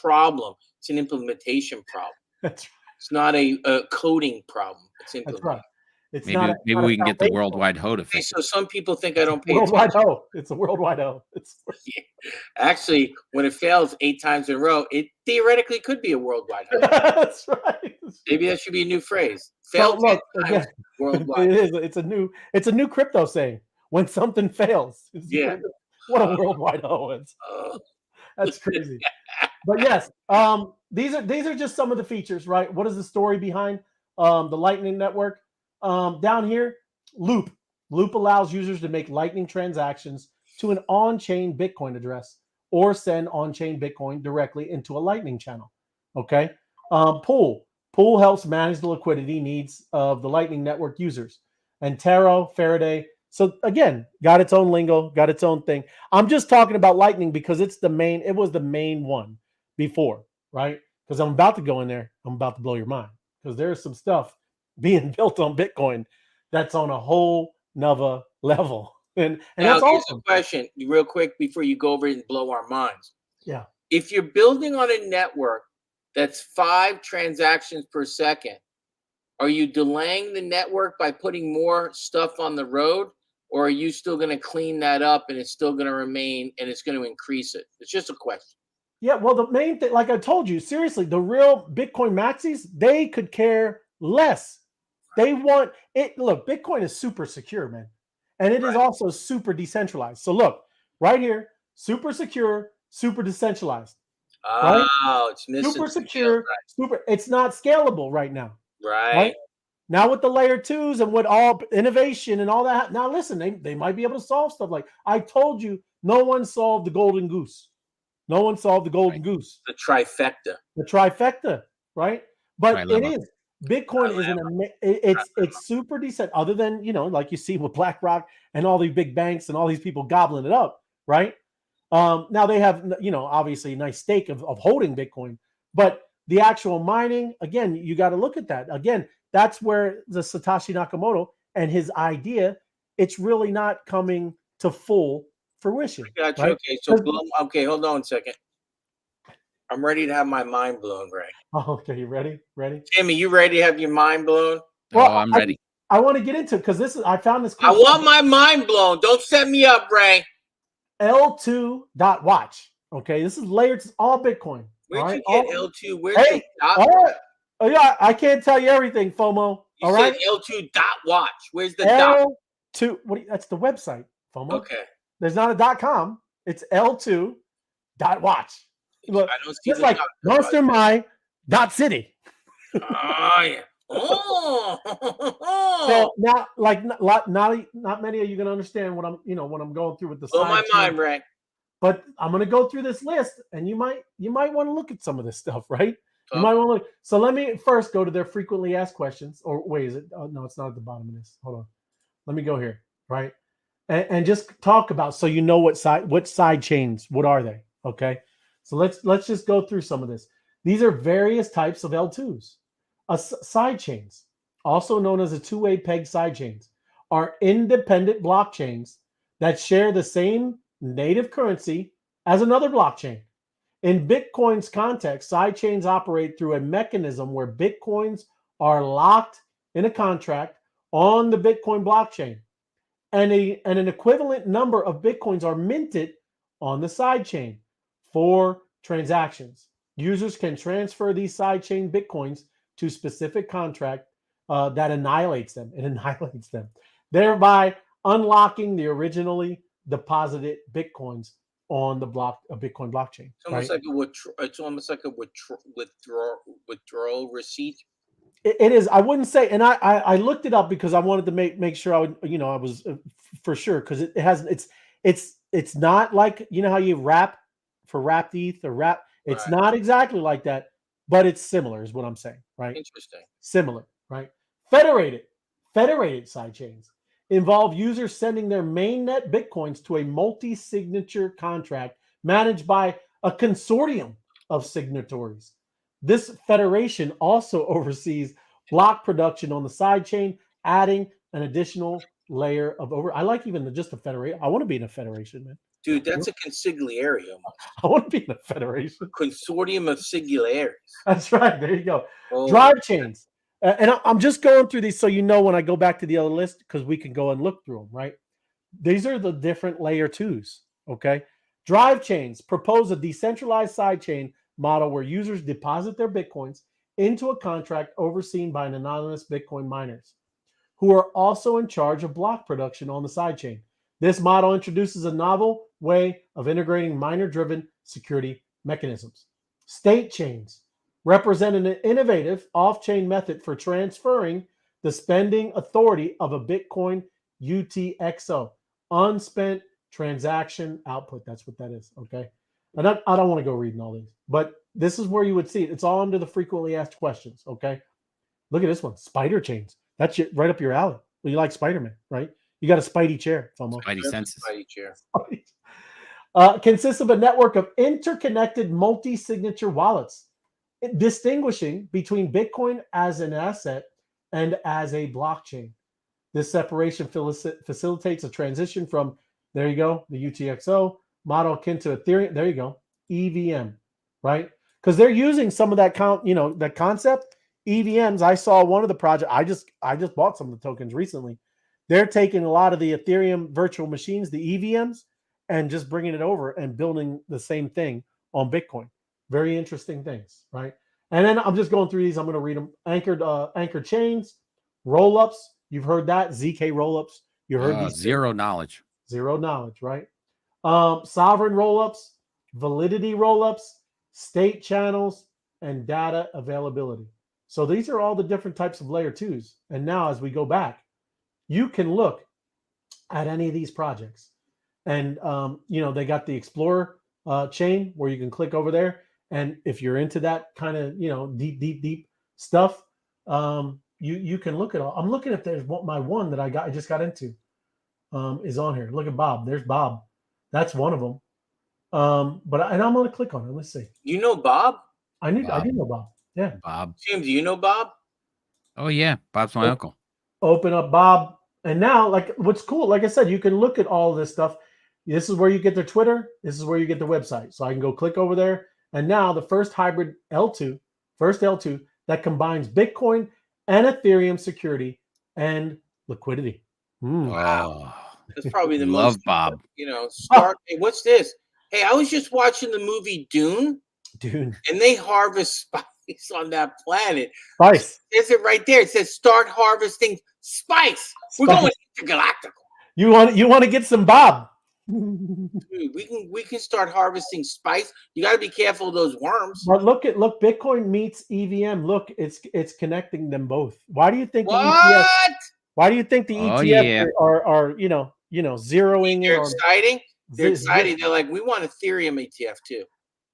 problem. It's an implementation problem. That's right. It's not a coding problem. It's implementation. That's right. It's maybe we can get the worldwide hoe to fix. So some people think I don't pay worldwide attention. hoe. It's a worldwide hoe. Yeah. Actually, when it fails 8 times in a row, it theoretically could be a worldwide hoe. That's right. Maybe that should be a new phrase. Fail 10 times worldwide. It is. It's a new crypto saying. When something fails. Yeah. What a worldwide hoe is. That's crazy. But yes, these are just some of the features, right? What is the story behind the Lightning Network? Down here, Loop. Loop allows users to make Lightning transactions to an on-chain Bitcoin address or send on-chain Bitcoin directly into a Lightning channel. Okay. Pool. Pool helps manage the liquidity needs of the Lightning Network users. And Taro, Faraday. So again, got its own lingo, got its own thing. I'm just talking about Lightning because it was the main one before, right? Because I'm about to go in there. I'm about to blow your mind because there's some stuff being built on Bitcoin that's on a whole nother level. And now, that's here's awesome. a question real quick before you go over it and blow our minds. Yeah. If you're building on a network that's 5 transactions per second, are you delaying the network by putting more stuff on the road? Or are you still going to clean that up and it's still going to remain and it's going to increase it? It's just a question. Yeah, well, the main thing, like I told you, seriously, the real Bitcoin maxis, they could care less. They want it. Look, Bitcoin is super secure, man. And it is also super decentralized. So look, right here, super secure, super decentralized. Oh, right? It's missing super secure, it's not scalable right now. Right. Now with the layer 2s and with all innovation and all that, now listen, they might be able to solve stuff like I told you, no one solved the golden goose. No one solved the golden goose. The trifecta. The trifecta, right? But it is. Bitcoin is it's super decent, other than, like you see with BlackRock and all these big banks and all these people gobbling it up, right? Now they have, obviously a nice stake of holding Bitcoin, but the actual mining, again, you got to look at that. Again, that's where the Satoshi Nakamoto and his idea, it's really not coming to full fruition. I got you. Right? Okay, hold on a second. I'm ready to have my mind blown, Ray. Oh, okay, you ready? Ready? Timmy, you ready to have your mind blown? Well, I'm ready. I want to get into it because I found this. I want my mind blown. Don't set me up, Ray. L2.watch. Okay, this is layered. It's all Bitcoin. Where'd you get L2? Where's the dot? Oh yeah, I can't tell you everything, FOMO. You said L2.watch. Where's the dot? L2. That's the website, FOMO. Okay. There's not a .com. It's L2.watch. Look, I don't see just like monstermy.city. Oh yeah. Oh. So now, like, not many of you gonna understand what I'm going through with the. Blow my mind, Ray. But I'm gonna go through this list, and you might want to look at some of this stuff, right? You might want to look. So let me first go to their frequently asked questions. Or wait, is it? Oh, no, it's not at the bottom of this. Hold on. Let me go here, right? And just talk about so you know what side chains, what are they? Okay. So let's just go through some of this. These are various types of L2s. Side chains, also known as a two-way peg side chains, are independent blockchains that share the same native currency as another blockchain. In Bitcoin's context, side chains operate through a mechanism where Bitcoins are locked in a contract on the Bitcoin blockchain, and an equivalent number of Bitcoins are minted on the side chain for transactions. Users can transfer these sidechain Bitcoins to specific contract that annihilates them. It annihilates them, thereby unlocking the originally deposited Bitcoins on the Bitcoin blockchain. It's almost like a withdrawal receipt. It is. I wouldn't say, and I looked it up because I wanted to make sure I was for sure, because it has it's not like how you wrap for wrapped ETH or wrap. It's not exactly like that, but it's similar, is what I'm saying, right? Interesting. Similar, right? Federated. Federated sidechains involve users sending their mainnet Bitcoins to a multi-signature contract managed by a consortium of signatories. This federation also oversees block production on the sidechain, adding an additional layer of over. I like even just a federation. I want to be in a federation, man. Dude, that's a consigliere almost. I want to be in a federation. A consortium of sigliares. That's right. There you go. Oh, drive chains. And I'm just going through these so you know when I go back to the other list, because we can go and look through them, right? These are the different layer 2s, okay? Drive chains propose a decentralized sidechain model where users deposit their Bitcoins into a contract overseen by an anonymous Bitcoin miners who are also in charge of block production on the sidechain. This model introduces a novel way of integrating miner-driven security mechanisms. State chains represent an innovative off-chain method for transferring the spending authority of a Bitcoin UTXO, unspent transaction output. That's what that is, okay? And I don't want to go reading all these, but this is where you would see it. It's all under the frequently asked questions, okay? Look at this one, spider chains. That's right up your alley. Well, you like Spider-Man, right? You got a Spidey chair, FOMO. Spidey senses. Spidey chair. Consists of a network of interconnected multi-signature wallets, distinguishing between Bitcoin as an asset and as a blockchain. This separation facilitates a transition from, there you go, the UTXO model akin to Ethereum. There you go, EVM, right? Because they're using some of that that concept. EVMs. I saw one of the projects. I just bought some of the tokens recently. They're taking a lot of the Ethereum virtual machines, the EVMs, and just bringing it over and building the same thing on Bitcoin. Very interesting things, right? And then I'm just going through these. I'm going to read them. Anchored chains, rollups. You've heard that. ZK rollups. You heard these. Zero knowledge. Zero knowledge, right? Sovereign rollups, validity rollups, state channels, and data availability. So these are all the different types of layer 2s. And now as we go back, you can look at any of these projects. And, they got the Explorer chain where you can click over there. And if you're into that kind of, deep stuff, you can look at all. I'm looking at there's my one that I just got into is on here. Look at Bob. There's Bob. That's one of them. And I'm going to click on it. Let's see. You know Bob? I do know Bob. Yeah. Bob. Tim, do you know Bob? Oh, yeah. Bob's my uncle. Open up Bob. And now, what's cool, like I said, you can look at all this stuff. This is where you get their Twitter. This is where you get the website. So I can go click over there. And now the first hybrid L2 that combines Bitcoin and Ethereum security and liquidity. Wow. That's probably the Love most, Bob. Hey, what's this? Hey, I was just watching the movie Dune. And they harvest spice on that planet. Spice. Is it right there? It says start harvesting spice. We're going intergalactical. You want to get some Bob? Dude, we can start harvesting spice. You got to be careful of those worms. But look, Bitcoin meets EVM. Look, it's connecting them both. Why do you think what? Why do you think the ETFs are zeroing? They're exciting. They're exciting. They're like, we want Ethereum ETF too.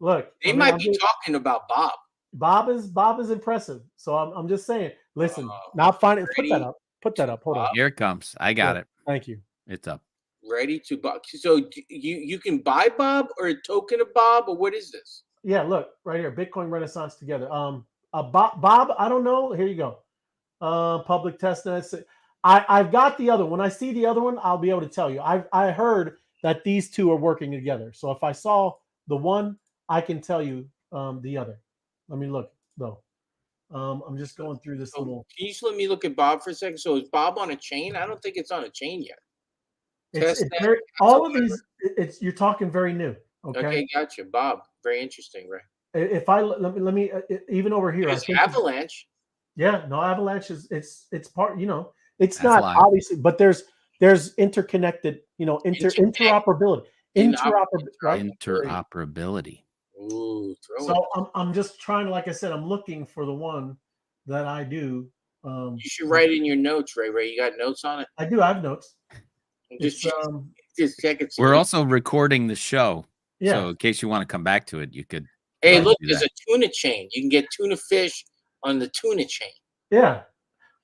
Look, they might be talking about Bob. Bob is impressive. So I'm just saying. Listen, now find it. Put that up. Hold on. Here it comes. I got it. Thank you. It's up. Ready to buy. So you can buy Bob or a token of Bob, or what is this? Yeah, look right here. Bitcoin Renaissance together. Bob. I don't know. Here you go. Public testnet. I've got the other. When I see the other one, I'll be able to tell you. I heard that these two are working together. So if I saw the one, I can tell you the other. Let me look though. I'm just going through this little. Can you just let me look at Bob for a second? So is Bob on a chain? I don't think it's on a chain yet. All of these. You're talking very new. Okay, gotcha. Bob, very interesting, right? If I let me even over here. It's Avalanche. Yeah, no, Avalanche is it's part. It's not obviously, but there's interconnected. Interoperability. Interoperability. Ooh, so I'm just trying to, like I said, I'm looking for the one that I do. You should write in your notes, Ray. You got notes on it? I do. I have notes. Just check it. We're also recording the show. Yeah. So in case you want to come back to it, you could. Hey, look, there's a tuna chain. You can get tuna fish on the tuna chain. Yeah.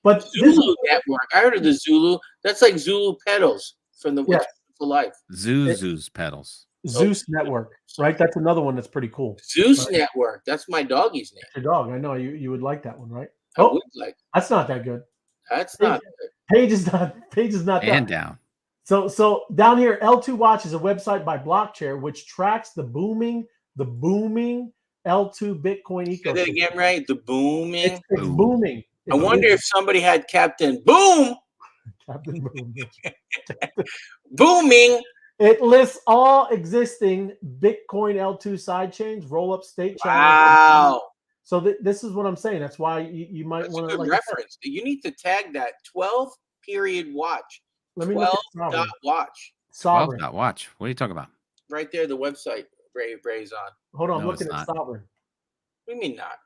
But Zulu Network. I heard of the Zulu. That's like Zulu pedals from the What's for Life. Zeus pedals. Zeus Network, right? That's another one that's pretty cool. Zeus Network. That's my doggy's name. Your dog. I know you would like that one, right? I would like. That's not that good. That's not good. Page is not and down. So down here, L2 Watch is a website by Blockchair which tracks the booming L2 Bitcoin ecosystem. Say that again, right? The booming. It's booming. I wonder if somebody had Captain Boom. Captain Boom. Booming. It lists all existing Bitcoin L2 sidechains, roll-up state channels. Wow. So this is what I'm saying. That's why you might want to reference. You need to tag that 12-period watch. Let me look at dot watch. 12 dot watch. What are you talking about? Right there, the website Bray's on. Hold on, I'm looking at Sovereign. What do you mean not?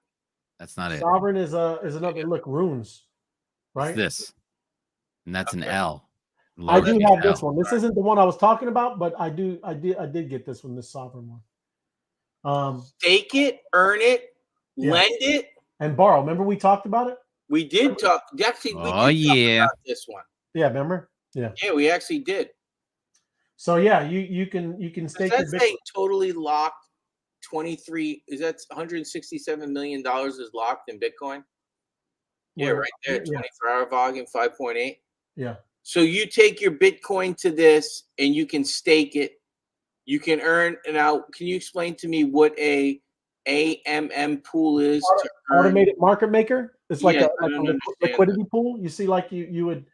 That's not it. Sovereign is another look, runes. Right? It's this. And that's an L. I do have this one. This isn't the one I was talking about, but I did get this one, this Sovereign one. Stake it, earn it, lend it, and borrow. Remember we talked about it? We did talk. Actually, we did talk about this one. Yeah, remember? Yeah. Yeah, we actually did. So yeah, you can stake. Does that say totally locked? 23 is that 167 million dollars is locked in Bitcoin? Yeah, right there. 24-hour volume 5.8. Yeah. So you take your Bitcoin to this and you can stake it. You can earn. Now, can you explain to me what a AMM pool is? Automated market maker. It's like a liquidity pool. You see, like you would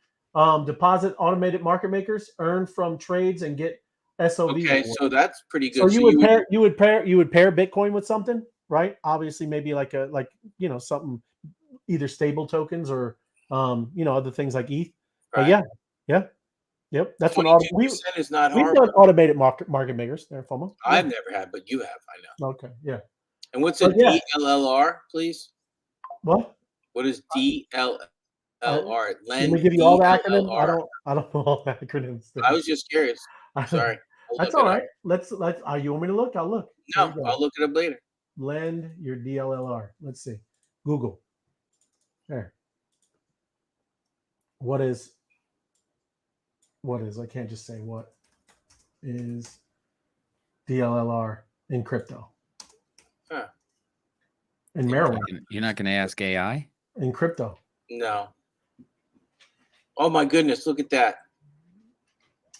deposit automated market makers, earn from trades, and get SOV. Okay, so that's pretty good. So you would pair Bitcoin with something, right? Obviously, maybe something, either stable tokens or other things like ETH. Right. But yep. That's what is not hard. We've done automated market makers there, FOMO. I've never had, but you have. I know. Okay, yeah. And what's a DLLR, please? What? What is DLLR? Let me give you all the acronyms. I don't know all the acronyms. I was just curious. Sorry. That's all right. Let's. You want me to look? I'll look. No, I'll look it up later. Lend your DLLR. Let's see. Google. There. What is? I can't just say what is DLLR in crypto. Huh. In Maryland. You're not going to ask AI? In crypto. No. Oh my goodness! Look at that.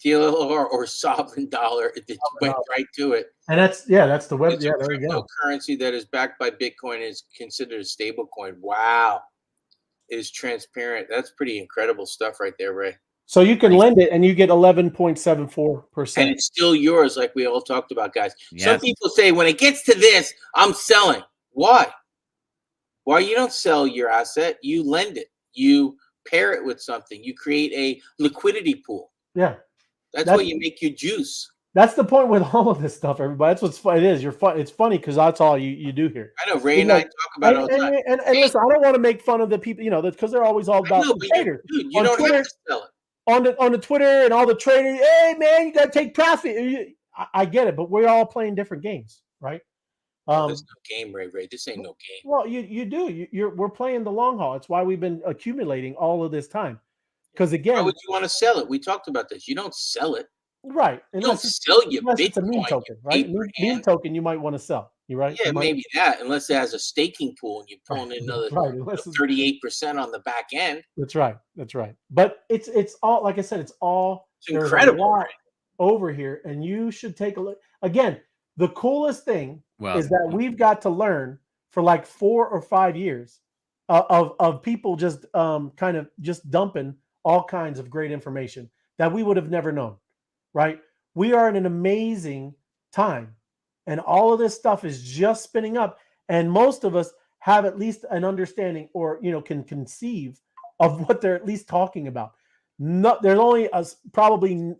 DLLR or sovereign dollar. It went right to it. And that's the web. Yeah, there you go. Currency that is backed by Bitcoin is considered a stable coin. Wow. It is transparent. That's pretty incredible stuff right there, Ray. So you can lend it and you get 11.74%. And it's still yours, like we all talked about, guys. Yes. Some people say when it gets to this, I'm selling. Why? Why you don't sell your asset? You lend it. You pair it with something. You create a liquidity pool. Yeah. That's why you make your juice. That's the point with all of this stuff, everybody. That's what's fun. It is. It's funny because that's all you do here. I know Ray and I talk about it all the time. And listen, I don't want to make fun of the people, because they're always all about the traders. Dude, you don't have to sell it. On the Twitter and all the traders, hey man, you gotta take profit. I get it, but we're all playing different games, right? There's no game, Ray. This ain't no game. Well, you do. We're playing the long haul. It's why we've been accumulating all of this time. Because again, why would you want to sell it? We talked about this. You don't sell it. Right. You don't sell your Bitcoin. It's a meme token, right? Meme token you might want to sell. You right? Yeah, maybe that, unless it has a staking pool and you're pulling in another 38% on the back end. That's right. But it's all, like I said, it's incredible over here, and you should take a look. Again, the coolest thing is that we've got to learn for like 4 or 5 years of people just kind of just dumping all kinds of great information that we would have never known. Right? We are in an amazing time, and all of this stuff is just spinning up, and most of us have at least an understanding or can conceive of what they're at least talking about. There's only probably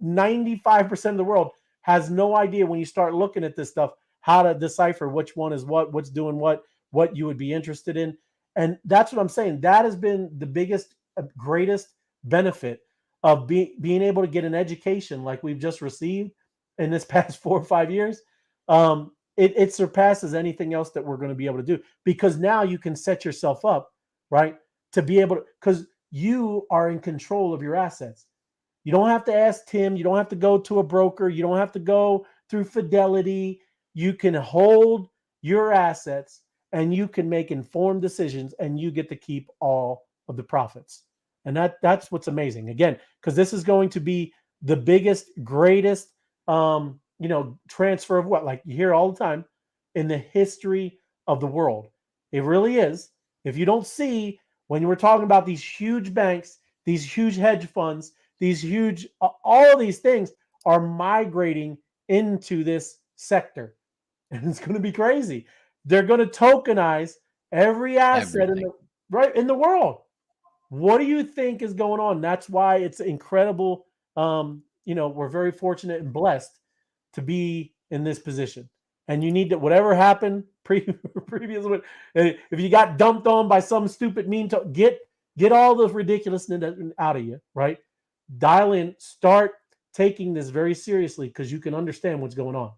95% of the world has no idea when you start looking at this stuff how to decipher which one is what's doing what you would be interested in. And that's what I'm saying. That has been the biggest, greatest benefit of being able to get an education like we've just received in this past 4 or 5 years. It surpasses anything else that we're going to be able to do, because now you can set yourself up, right, to be able to, because you are in control of your assets. You don't have to ask Tim. You don't have to go to a broker. You don't have to go through Fidelity. You can hold your assets and you can make informed decisions, and you get to keep all of the profits. And that's what's amazing. Again, because this is going to be the biggest, greatest, transfer of what, like you hear all the time, in the history of the world. It really is. If you don't see, when we're talking about these huge banks, these huge hedge funds, these huge, all of these things are migrating into this sector. And it's going to be crazy. They're going to tokenize every asset in the world. What do you think is going on? That's why it's incredible. We're very fortunate and blessed to be in this position. And you need to, whatever happened previously, if you got dumped on by some stupid meme, get all the ridiculousness out of you, right? Dial in, start taking this very seriously, because you can understand what's going on,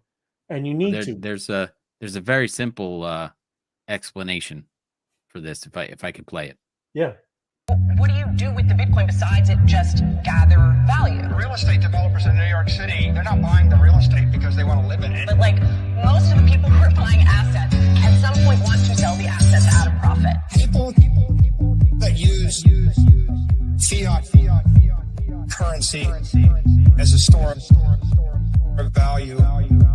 and you need to. There's a very simple explanation for this. If I could play it. Yeah. What do you do with the Bitcoin besides it just gather value? Real estate developers in New York City, they're not buying the real estate because they want to live in it. But like most of the people who are buying assets at some point want to sell the assets at a profit. People that use fiat currency as a store of value,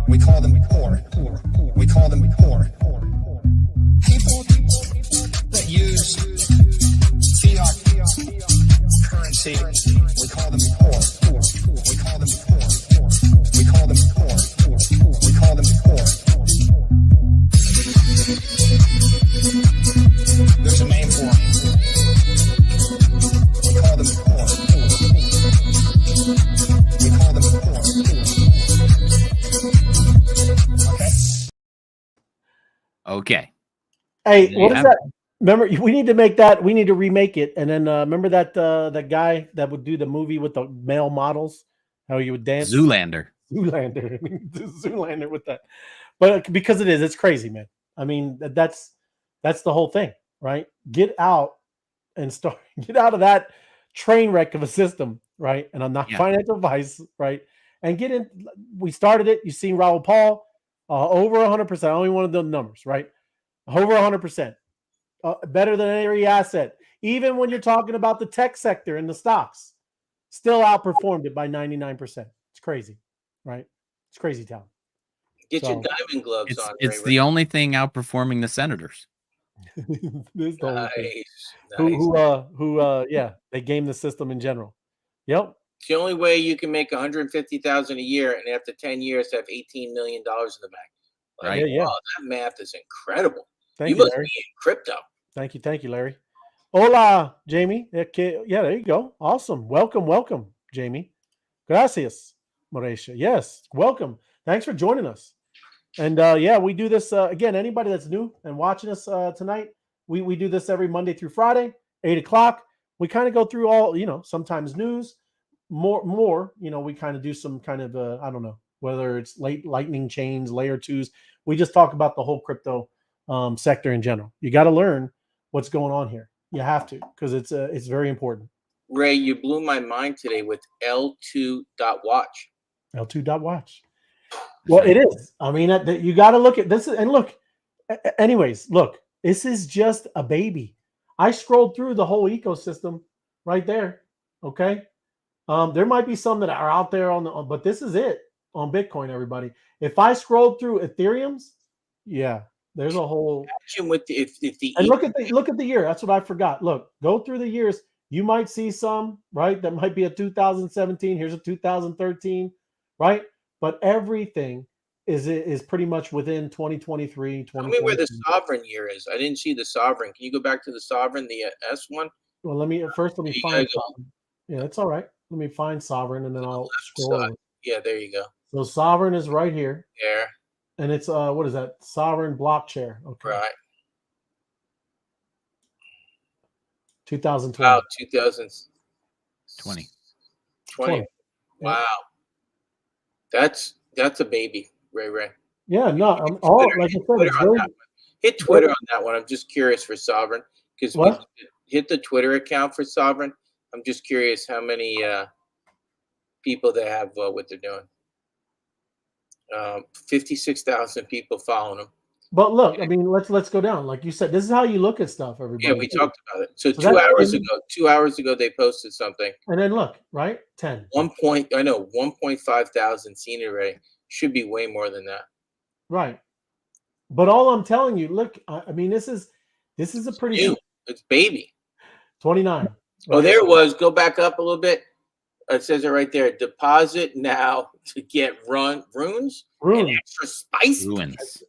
we call them poor. We call them poor. People that use fiat currency, we call them poor. We call them poor. We call them poor. We call them poor. There's a name for them. We call them poor. We call them poor. Okay. Hey, what is that? Remember, we need to make that. We need to remake it. And then remember that guy that would do the movie with the male models, how he would dance. Zoolander with that. But because it's crazy, man. I mean, that's the whole thing, right? Get out of that train wreck of a system, right? And I'm not financial advice, right? And get in. We started it. You've seen Raul Paul over 100%. I only wanted the numbers, right? Over 100%. Better than every asset. Even when you're talking about the tech sector and the stocks, still outperformed it by 99%. It's crazy, right? It's crazy town. Get your diamond gloves on. It's the only thing outperforming the Senators. This the whole thing. Nice. They game the system in general. Yep. It's the only way you can make $150,000 a year, and after 10 years, have $18 million in the bank. Like, right? Yeah. Wow, that math is incredible. Thank you you, must Larry. be in crypto. Thank you, Larry. Hola, Jamie. Okay. Yeah, there you go. Awesome. Welcome, Jamie. Gracias, Mauricio. Yes, welcome. Thanks for joining us. And we do this again. Anybody that's new and watching us tonight, we do this every Monday through Friday, 8:00. We kind of go through all, sometimes news, more. We kind of do some kind of I don't know whether it's lightning chains, layer twos. We just talk about the whole crypto sector in general. You got to learn what's going on here. You have to, because it's very important. Ray, you blew my mind today with L2.watch. L2.watch. Well, it is. I mean, you got to look at this. And look, anyways, this is just a baby. I scrolled through the whole ecosystem right there. Okay. There might be some that are out there but this is it on Bitcoin, everybody. If I scrolled through Ethereum's, there's a whole. And look at the year. That's what I forgot. Look, go through the years. You might see some, right? That might be a 2017. Here's a 2013, right? But everything is pretty much within 2023. Tell me where the sovereign year is. I didn't see the sovereign. Can you go back to the sovereign, the S one? Well, let me find sovereign. Yeah, it's all right. Let me find sovereign, and then I'll scroll over. Yeah, there you go. So sovereign is right here. There. And it's what is that? Sovereign block chair. Okay. Right. 2020. Wow, 2020. 20. Wow. That's a baby, Ray. Yeah, no, like I said, hit Twitter on that one. I'm just curious for sovereign, because hit the Twitter account for Sovereign. I'm just curious how many people they have what they're doing. 56,000 people following them. But look, I mean, let's go down. Like you said, this is how you look at stuff, everybody. Yeah, we talked about it. So 2 hours ago, they posted something. And then look, right? 10. 1.5 thousand seen it already. Should be way more than that. Right. But all I'm telling you, look, I mean, this is a pretty new. It's baby. 29. Right? Oh, there it was. Go back up a little bit. It says it right there. Deposit now to get runes. And extra spice.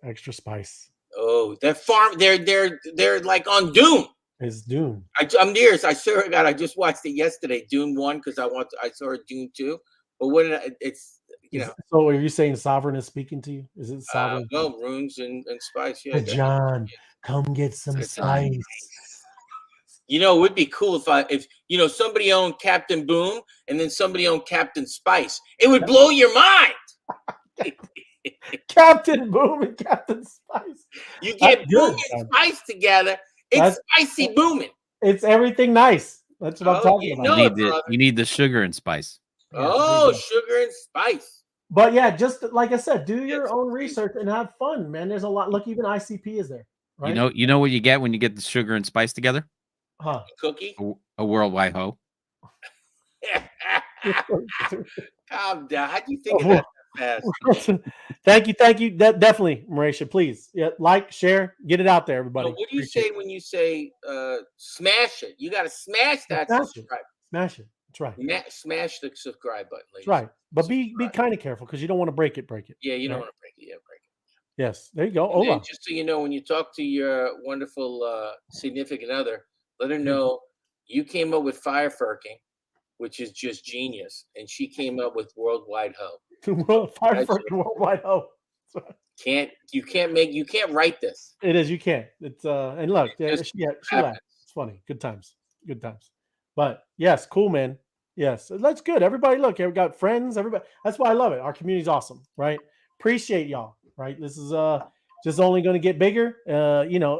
Extra spice. Oh, that farm. They're like on Doom. It's Doom. I'm nearest. I swear to God, I just watched it yesterday. Doom 1 because I saw Doom 2. But it's So are you saying Sovereign is speaking to you? Is it Sovereign? No, runes and spice. Yeah. John, come get some spice. It would be cool if somebody owned Captain Boom and then somebody owned Captain Spice. It would blow your mind. Captain Boom and Captain Spice. You get Boom and Spice together. It's spicy booming. It's everything nice. That's what I'm talking about. You need the sugar and spice. Oh, sugar and spice. But yeah, just like I said, do your own research and have fun, man. There's a lot. Look, even ICP is there. Right? You know what you get when you get the sugar and spice together? Huh? A cookie? A worldwide hoe. Calm down. How do you think of that fast? Thank you. Definitely, Marisha. Please, like, share, get it out there, everybody. So what do you say when you say smash it? You got to smash that subscribe. Smash it. That's right. Smash the subscribe button. That's right. But be kind of careful because you don't want to break it. Yeah, you don't want to break it. Yeah, break it. Yes, there you go. And just so you know, when you talk to your wonderful significant other, let her know you came up with fireworking, which is just genius, and she came up with worldwide hoe. Fireworking worldwide hoe. You can't write this. It is. You can't. It's and look, she laughed. It's funny. Good times. But yes, cool, man. Yes, that's good. Everybody, look, we got friends. Everybody, that's why I love it. Our community's awesome, right? Appreciate y'all, right? This is just only going to get bigger.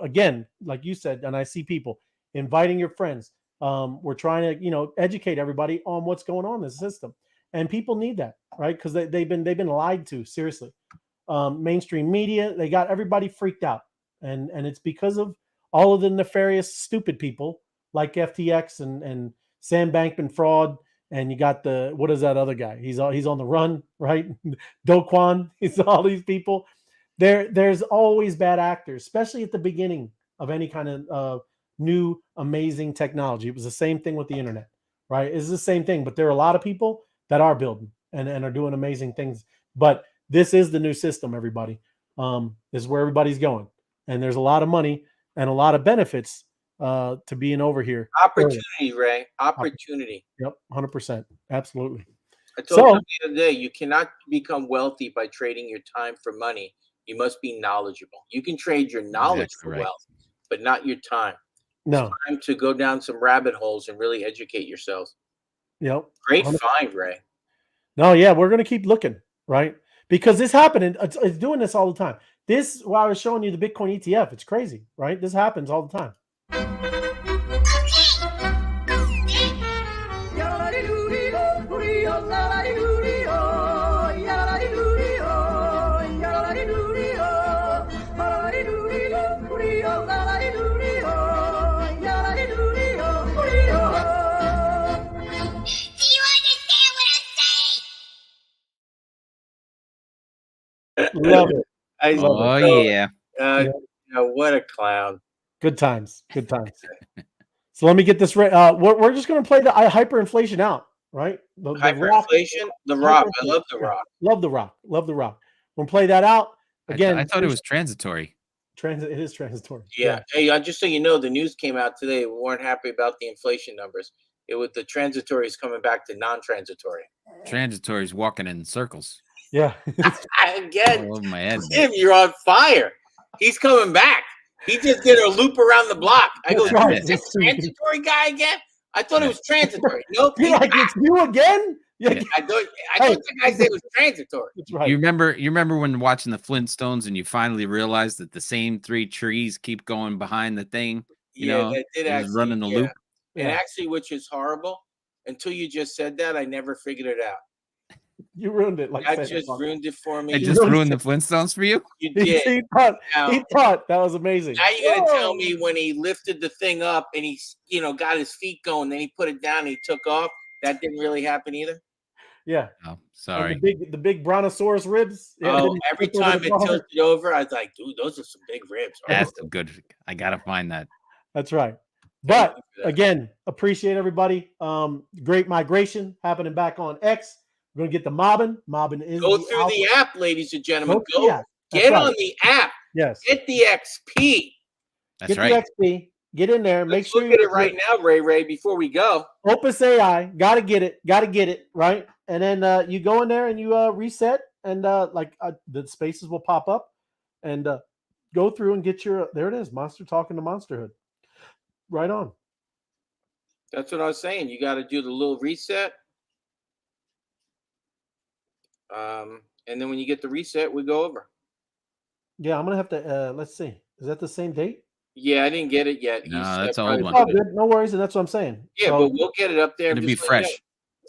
Again, like you said, and I see people inviting your friends. We're trying to, educate everybody on what's going on in the system, and people need that, right? Because they've been lied to. Seriously, mainstream media, they got everybody freaked out, and it's because of all of the nefarious, stupid people like FTX and Sam Bankman fraud, and you got what is that other guy? He's on the run, right? Do Kwon. He's all these people. There's always bad actors, especially at the beginning of any kind of new amazing technology. It was the same thing with the internet, right? It's the same thing, but there are a lot of people that are building and are doing amazing things. But this is the new system, everybody. This is where everybody's going, and there's a lot of money and a lot of benefits to being over here. Opportunity, Ray. Opportunity. Yep, 100%. Absolutely. I told you the other day, you cannot become wealthy by trading your time for money. You must be knowledgeable. You can trade your knowledge for wealth, but not your time. No. It's time to go down some rabbit holes and really educate yourselves. Yep. Great find, Ray. No, yeah, we're going to keep looking, right? Because this happened. It's doing this all the time. This, while I was showing you the Bitcoin ETF, it's crazy, right? This happens all the time. Love it. I love it. What a clown. Good times. So let me get this right. We're just going to play the hyperinflation out, right? The hyperinflation? The rock. I love the rock. Love the rock. We're going to play that out. Again, I thought it was transitory. It is transitory. Yeah. Hey, just so you know, the news came out today. We weren't happy about the inflation numbers. It was the transitory is coming back to non-transitory. Transitory is walking in circles. Yeah. Again, all over my head. Tim, you're on fire. He's coming back. He just did a loop around the block. I go, is this transitory guy again? I thought it was transitory. Nope. You're like, it's you again? Yeah. I thought the guy said it was transitory. That's right. You remember when watching the Flintstones and you finally realized that the same three trees keep going behind the thing? You know, that did actually running the loop. And actually, which is horrible, until you just said that, I never figured it out. You ruined it. Like that just ruined it for me. I just ruined the Flintstones for you? You did. He thought that was amazing. Now you're going to tell me when he lifted the thing up and he, got his feet going, then he put it down and he took off. That didn't really happen either? Yeah. Oh, sorry. And the big brontosaurus ribs. Every time it tilted over, I was like, dude, those are some big ribs. That's good. I got to find that. That's right. But again, appreciate everybody. Great migration happening back on X. We're gonna get the mobbing. Mobbing is go through the app, ladies and gentlemen. Get on the app. Yes. Get the XP. That's right. Get the XP. Get in there. Make sure you get it right now, Ray. Before we go, Opus AI. Gotta get it right. And then you go in there and you reset, and the spaces will pop up, and go through and get your. There it is. Monster talking to Monsterhood. Right on. That's what I was saying. You got to do the little reset. And then when you get the reset, we go over. Yeah, I'm going to have to, let's see. Is that the same date? Yeah, I didn't get it yet. No, that's an old one. Oh, good. No worries. And that's what I'm saying. Yeah, but we'll get it up there. It'll be fresh.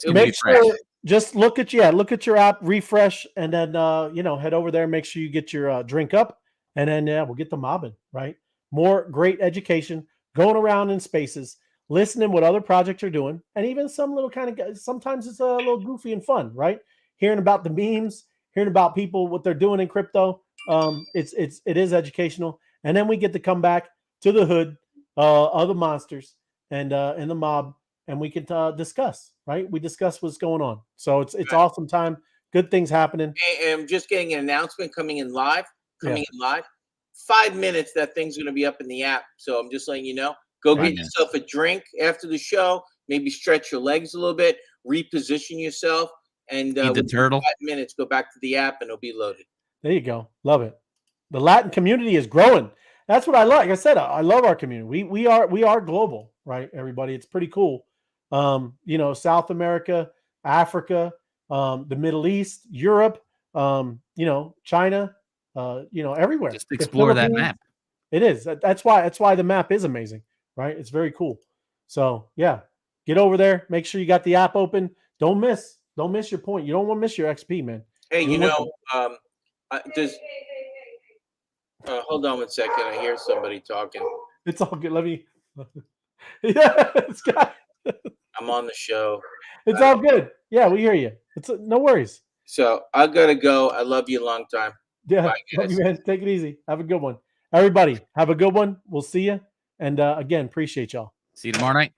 Make sure, just look at your app, refresh, and then, head over there and make sure you get your drink up. And then, we'll get the mobbing, right? More great education. Going around in spaces, listening what other projects are doing, and even some little sometimes it's a little goofy and fun, right? Hearing about the memes, hearing about people, what they're doing in crypto. It is educational. And then we get to come back to the hood of the monsters and the mob, and we can discuss, right? We discuss what's going on. So it's awesome time. Good things happening. I'm just getting an announcement coming in live. 5 minutes, that thing's going to be up in the app. So I'm just letting you know. Go get yourself a drink after the show. Maybe stretch your legs a little bit. Reposition yourself. And eat the turtle. 5 minutes, go back to the app, and it'll be loaded. There you go. Love it. The Latin community is growing. That's what I like. I said, I love our community. We are global, right, everybody? It's pretty cool. South America, Africa, the Middle East, Europe, China. Everywhere. Just explore that map. It is. That's why the map is amazing, right? It's very cool. So yeah, get over there. Make sure you got the app open. Don't miss your point. You don't want to miss your XP, man. Hey, hold on 1 second. I hear somebody talking. It's all good. Let me. Yeah, it's got. I'm on the show. It's all good. Yeah, we hear you. It's no worries. So I gotta go. I love you a long time. Yeah, bye, man. Take it easy. Have a good one. Everybody, have a good one. We'll see you. And again, appreciate y'all. See you tomorrow night.